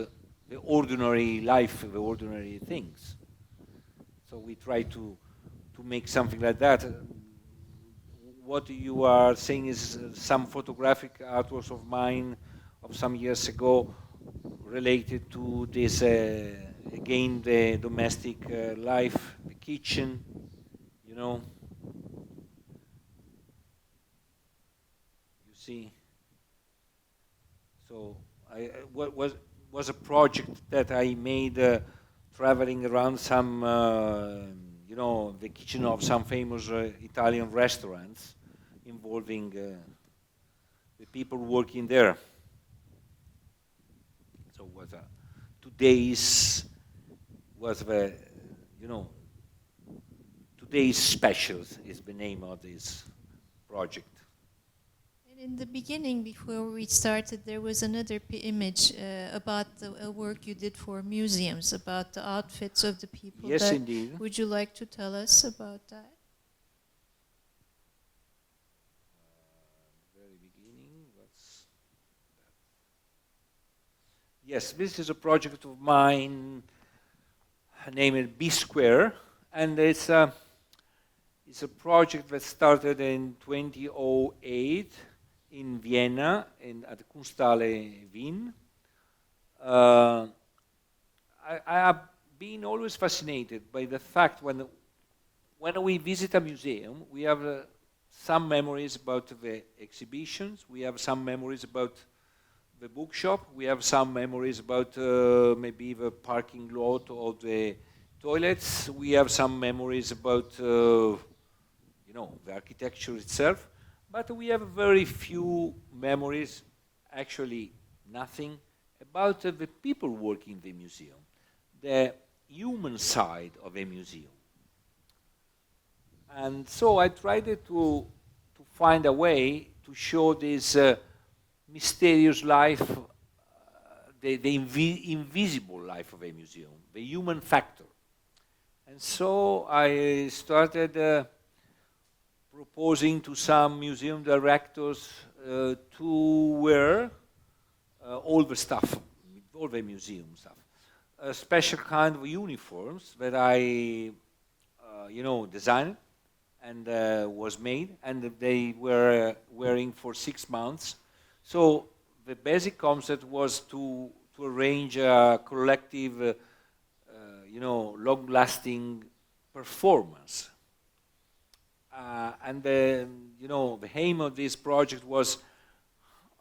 the ordinary life, the ordinary things. So we try to make something like that. what you are saying is some photographic artworks of mine of some years ago related to this, again, the domestic life, the kitchen, you know. You see. So what was a project that I made traveling around some, you know, the kitchen of some famous Italian restaurants, involving the people working there. So was today's was the, you know, today's specials is the name of this project. And in the beginning, before we started, there was another image about the work you did for museums, about the outfits of the people. Yes, indeed. Would you like to tell us about that? Very beginning, what's that? Yes, this is a project of mine named B Square, and it's a project that started in 2008 in Vienna, at Kunsthalle Wien. I have been always fascinated by the fact when we visit a museum, we have some memories about the exhibitions, we have some memories about the bookshop, we have some memories about maybe the parking lot or the toilets, we have some memories about you know, the architecture itself, but we have very few memories, actually nothing, about the people working in the museum, the human side of a museum. And so I tried to find a way to show this mysterious life, the invisible life of a museum, the human factor. And so I started proposing to some museum directors to wear all the stuff, all the museum stuff, a special kind of uniforms that I, you know, designed and was made, and they were wearing for 6 months. So the basic concept was to arrange a collective, you know, long-lasting performance. And the, you know, the aim of this project was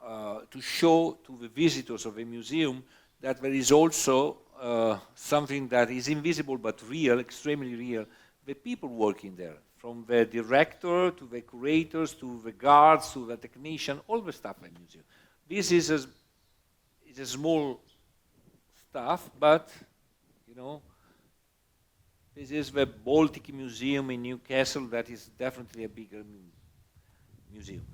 to show to the visitors of a museum that there is also something that is invisible but real, extremely real, the people working there, from the director to the curators to the guards to the technician, all the stuff in the museum. This is a small stuff, but, you know, this is the Baltic Museum in Newcastle. That is definitely a bigger museum.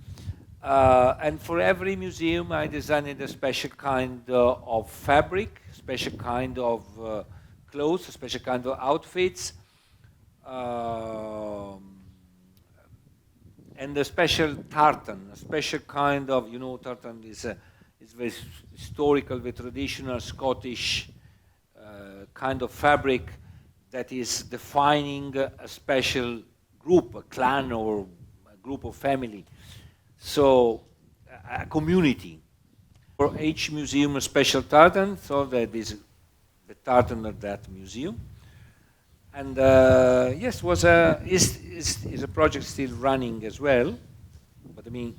And for every museum, I designed a special kind of fabric, special kind of clothes, a special kind of outfits, and a special tartan, a special kind of, you know, tartan is very historical, the traditional Scottish kind of fabric that is defining a special group, a clan or a group of family. So a community. For each museum a special tartan, so that is the tartan of that museum. And yes, is a project still running as well, but I mean,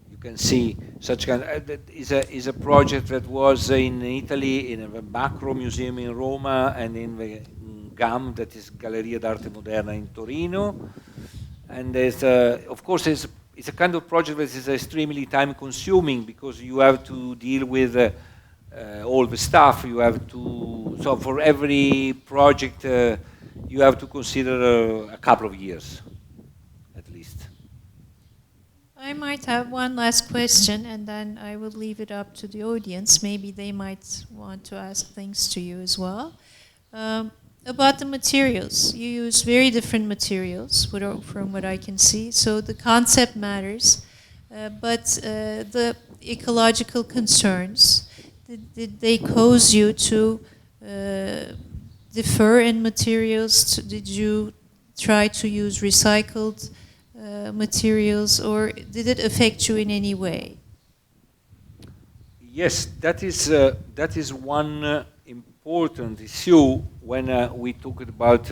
you can see such kind is a project that was in Italy, in the Macro Museum in Roma, and in the GAM, that is Galleria d'Arte Moderna in Torino. And there's of course it's a kind of project that is extremely time consuming, because you have to deal with all the stuff. You have to, so for every project you have to consider a couple of years at least. I might have one last question, and then I will leave it up to the audience. Maybe they might want to ask things to you as well. About the materials, you use very different materials from what I can see. So the concept matters, but the ecological concerns, did they cause you to differ in materials? Did you try to use recycled materials, or did it affect you in any way? Yes, that is one important issue when we talk about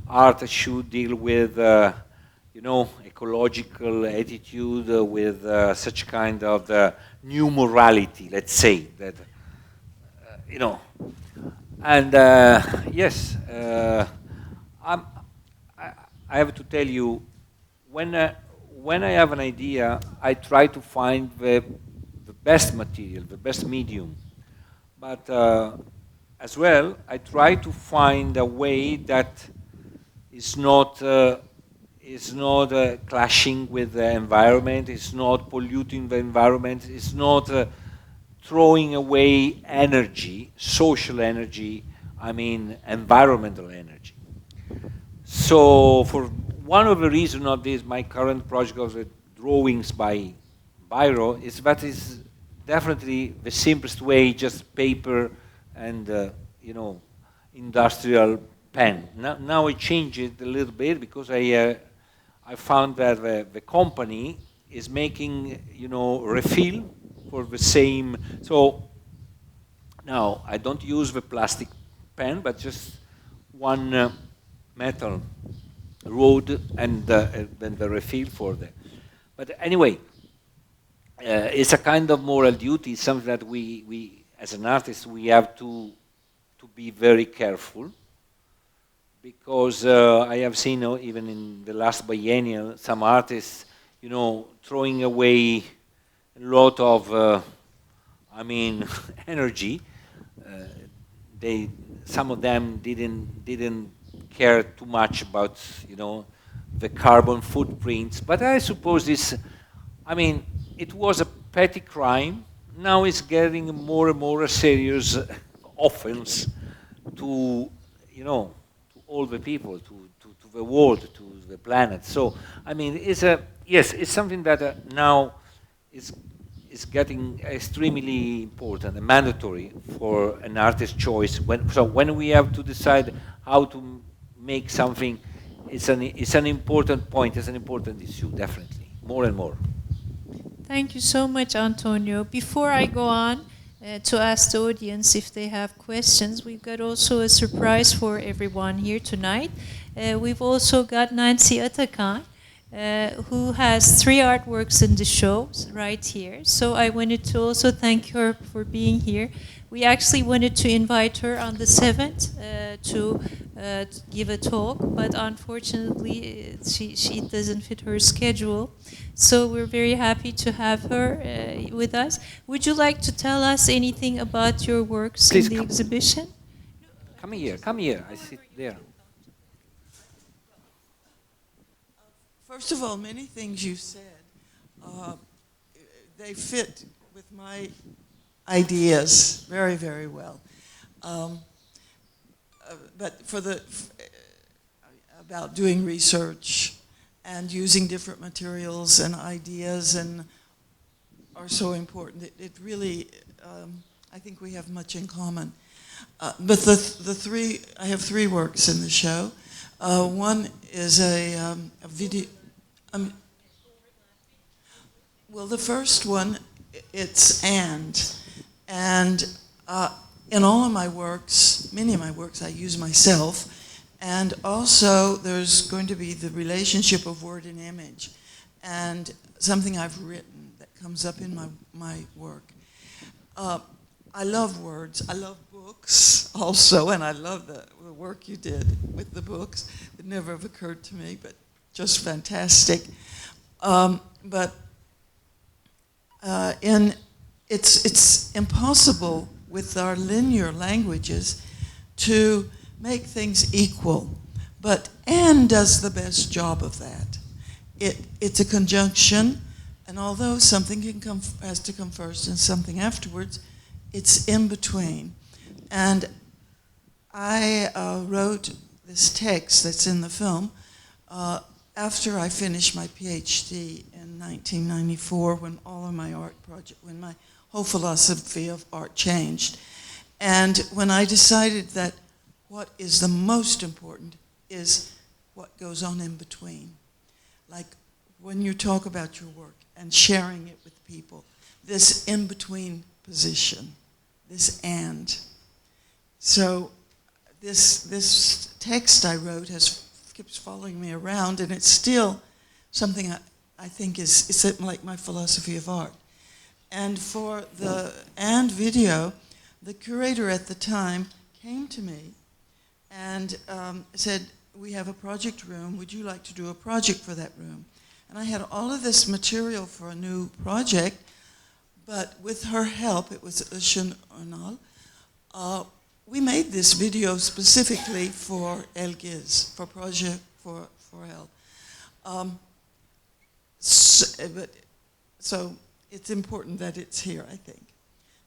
art that should deal with, ecological attitude, with such kind of new morality, let's say that, and yes, I have to tell you, when I have an idea, I try to find the best material, the best medium. But as well, I try to find a way that is not clashing with the environment, it's not polluting the environment, it's not throwing away energy, social energy, environmental energy. So for one of the reasons of this, my current project of the drawings by Biro is that is definitely the simplest way, just paper and industrial pen. Now I change it a little bit because I found that the company is making refill for the same. So now I don't use the plastic pen, but just one metal rod and then the refill for that. But anyway, it's a kind of moral duty, something that we as an artist, we have to be very careful, because I have seen even in the last biennial, some artists, throwing away a lot of, energy. Some of them didn't care too much about, the carbon footprints. But I suppose this, it was a petty crime. Now it's getting more and more a serious offense to, to all the people, to the world, to the planet. So, it's something that now is getting extremely important and mandatory for an artist's choice. When we have to decide how to make something, it's an important point, it's an important issue, definitely, more and more. Thank you so much, Antonio. Before I go on to ask the audience if they have questions, we've got also a surprise for everyone here tonight. We've also got Nancy Atakan, who has 3 artworks in the show right here. So I wanted to also thank her for being here. We actually wanted to invite her on the 7th to give a talk, but unfortunately she doesn't fit her schedule. So we're very happy to have her with us. Would you like to tell us anything about your works Please in the exhibition? Come here, I sit there. First of all, many things you said, they fit with my ideas very, very well. But about doing research and using different materials and ideas and are so important. It really, I think we have much in common. But I have 3 works in the show. One is a video. Well, the first one, it's and in all of my works, many of my works, I use myself, and also there's going to be the relationship of word and image, and something I've written that comes up in my work. I love words. I love books also, and I love the work you did with the books. It never have occurred to me, but just fantastic. It's impossible with our linear languages to make things equal, but and does the best job of that. It's a conjunction, and although something has to come first and something afterwards, it's in between. And I wrote this text that's in the film after I finished my PhD in 1994, when all of my art when my whole philosophy of art changed. And when I decided that what is the most important is what goes on in between. Like when you talk about your work and sharing it with people, this in-between position, this and. So this text I wrote keeps following me around, and it's still something I think is like my philosophy of art. And for the and video, the curator at the time came to me and said, we have a project room, would you like to do a project for that room? And I had all of this material for a new project, but with her help, it was Işın Önal, we made this video specifically for Elgiz, for Project for El. So it's important that it's here, I think.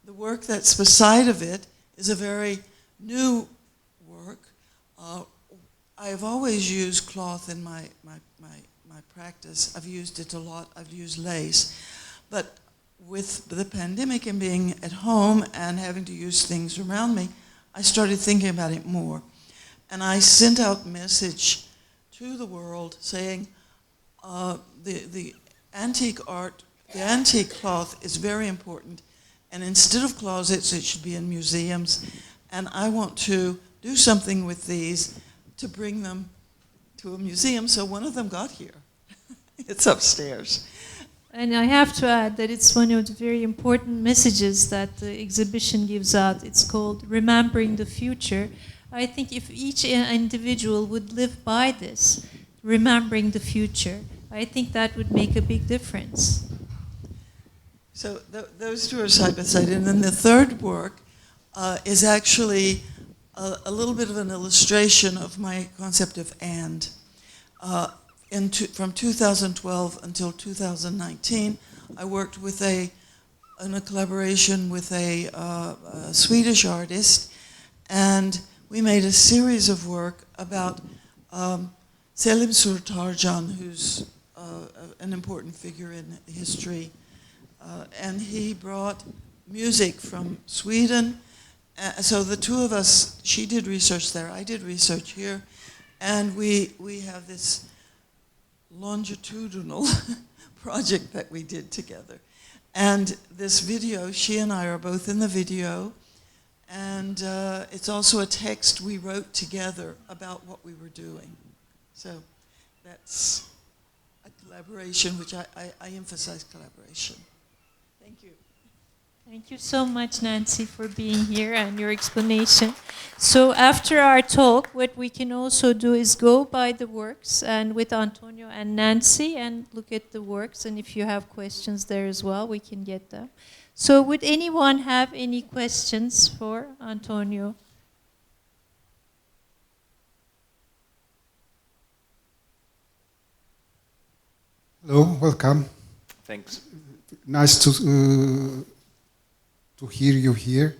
The work that's beside of it is a very new work. I've always used cloth in my practice. I've used it a lot. I've used lace. But with the pandemic and being at home and having to use things around me, I started thinking about it more. And I sent out a message to the world saying the antique art, the antique cloth is very important. And instead of closets, it should be in museums. And I want to do something with these to bring them to a museum. So one of them got here. It's upstairs. And I have to add that it's one of the very important messages that the exhibition gives out. It's called Remembering the Future. I think if each individual would live by this, remembering the future, I think that would make a big difference. So those two are side by side. And then the third work is actually a little bit of an illustration of my concept of and. From 2012 until 2019, I worked with in a collaboration with a Swedish artist, and we made a series of work about Selim Surtarjan, who's an important figure in history, and he brought music from Sweden. So the two of us, she did research there, I did research here, and we have this longitudinal project that we did together. And this video, she and I are both in the video, and it's also a text we wrote together about what we were doing. So that's a collaboration, which I emphasize collaboration. Thank you. Thank you so much, Nancy, for being here and your explanation. So after our talk, what we can also do is go by the works and with Antonio and Nancy and look at the works. And if you have questions there as well, we can get them. So would anyone have any questions for Antonio? Hello, welcome. Thanks. Nice to hear you here.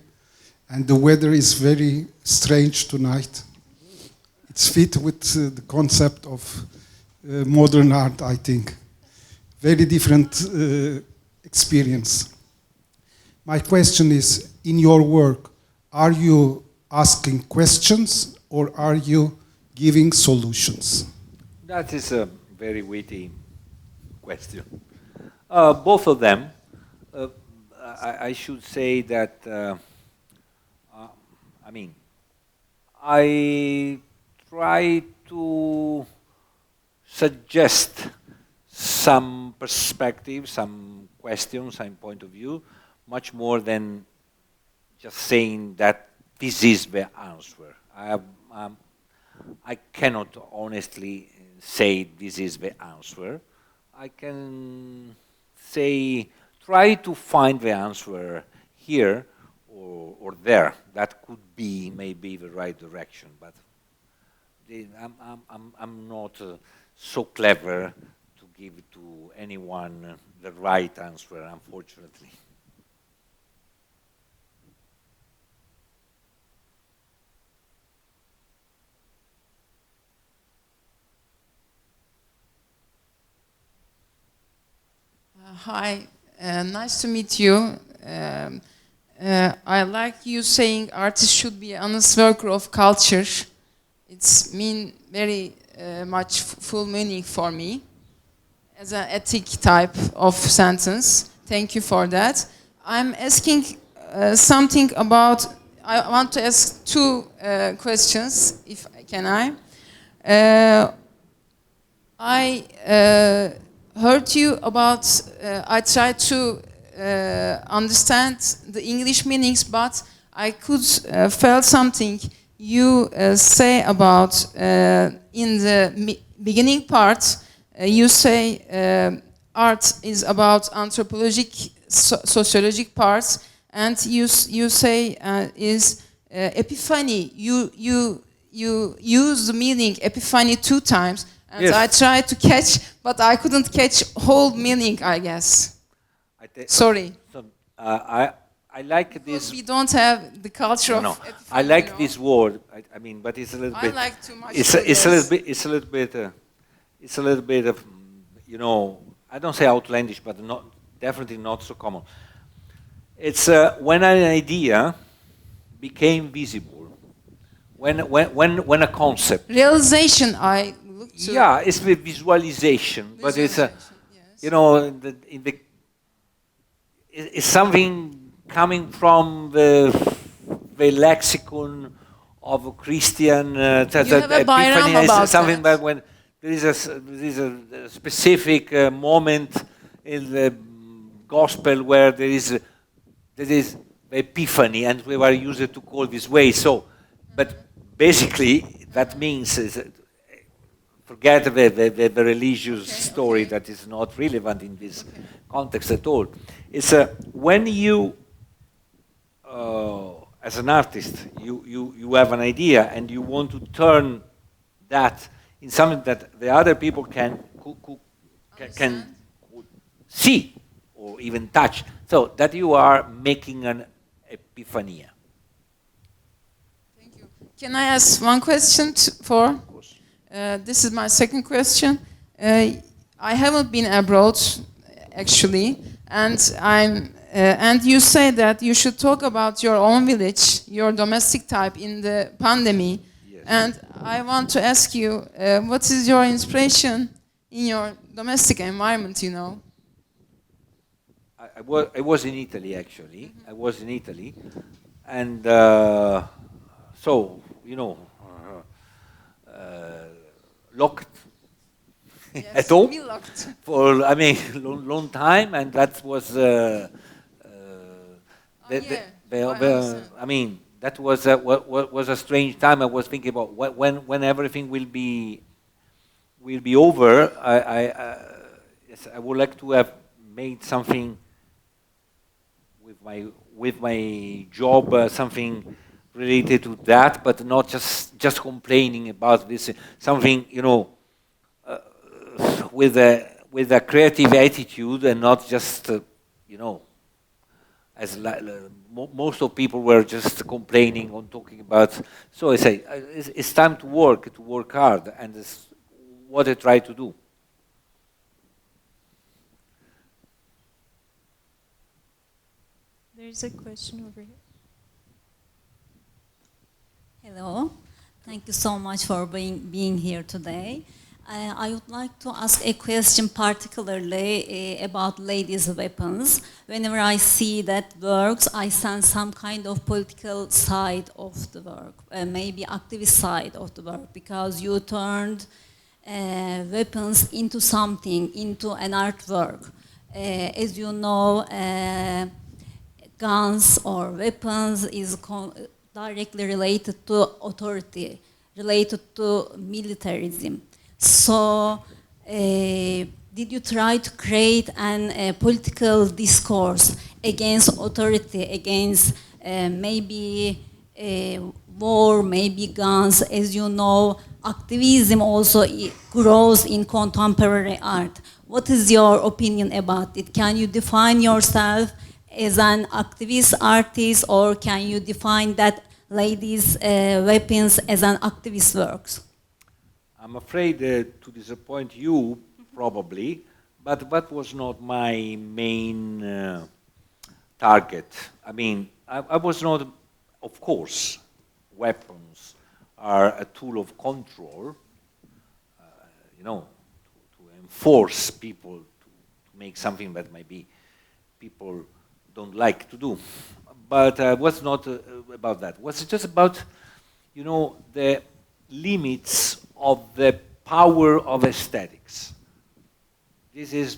And the weather is very strange tonight. It's fit with the concept of modern art, I think. Very different experience. My question is, in your work, are you asking questions or are you giving solutions? That is a very witty question. Both of them. I should say that, I try to suggest some perspective, some questions, some point of view, much more than just saying that this is the answer. I cannot honestly say this is the answer. I can say, try to find the answer here or there. That could be maybe the right direction, but I'm not so clever to give to anyone the right answer, unfortunately. Hi, nice to meet you. I like you saying artists should be an honest worker of culture. It's mean very much full meaning for me as an ethic type of sentence. Thank you for that. I'm asking something about, I want to ask two questions, if can I. I heard you about, I tried to understand the English meanings, but I could feel something you say about, in the beginning part, you say art is about anthropologic, sociologic parts, and you say is epiphany. You use the meaning epiphany 2 times, and Yes. I tried to catch, but I couldn't catch whole meaning, I guess. Sorry. So, I like Because this. we don't have the culture No, of I epiphany, like you know. this word. I mean, but it's a little I bit. like too much. It's a little bit. It's a little bit. It's a little bit of, you know. I don't say outlandish, but definitely not so common. It's when an idea became visible, when a concept. Realization, I look to. Yeah, it's the visualization, but it's a, Visualization, yes. you know, it's something coming from the lexicon of a Christian. You have a Bayram epiphany, about something that. that when there is a specific moment in the gospel where there is the epiphany, and we were used to call this way. So, but basically that means forget the religious story that is not relevant in this context at all. It's when you, as an artist, you have an idea and you want to turn that in something that the other people can see or even touch, so that you are making an epiphania. Thank you. Can I ask one question for? This is my second question. I haven't been abroad, actually, and and you say that you should talk about your own village, your domestic type in the pandemic. Yes. And I want to ask you, what is your inspiration in your domestic environment? You know. I was in Italy, actually. I was in Italy, and so, you know, locked Yes, at home we locked. for, I mean, long time, and that was I mean, that was a strange time. I was thinking about when everything will be over. Yes, I would like to have made something with my job, something related to that, but not just complaining about this. Something, you know, with a creative attitude, and not just you know, as most of people were just complaining or talking about. So I say it's time to work hard, and it's what I try to do. There's a question over here. Hello. Thank you so much for being here today. I would like to ask a question particularly about ladies' weapons. Whenever I see that works, I sense some kind of political side of the work, maybe activist side of the work, because you turned weapons into something, into an artwork. As you know, guns or weapons is directly related to authority, related to militarism. So, did you try to create a political discourse against authority, against maybe war, maybe guns? As you know, activism also grows in contemporary art. What is your opinion about it? Can you define yourself as an activist artist, or can you define that ladies' weapons as an activist works? I'm afraid to disappoint you, probably, but that was not my main target. I mean, I was not, of course, weapons are a tool of control, to enforce people to make something that maybe people don't like to do. But was not about that. Was just about, the limits of the power of aesthetics. This is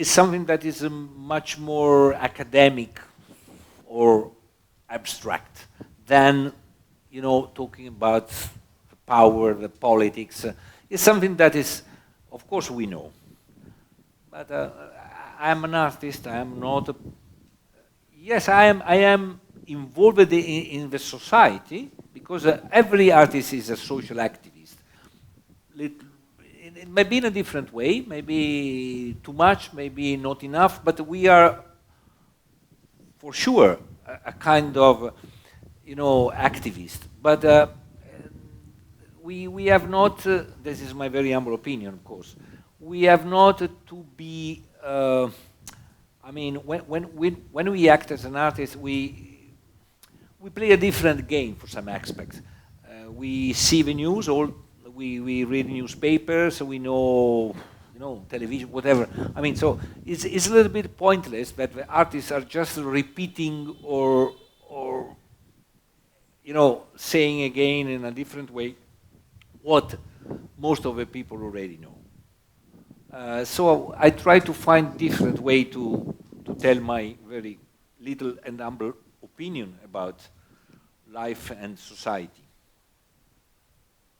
something that is much more academic or abstract than, talking about the power, the politics. It's something that is, of course, we know. But I am an artist. I am not. Yes, I am involved in the society because every artist is a social activist. It may be in a different way, maybe too much, maybe not enough, but we are, for sure, a kind of, activist. But we have not, this is my very humble opinion, of course, we have not to be, when we act as an artist, we play a different game for some aspects. We see the news, we read newspapers, we know, television, whatever. So it's a little bit pointless that the artists are just repeating or saying again in a different way what most of the people already know. So I try to find different way to tell my very little and humble opinion about life and society.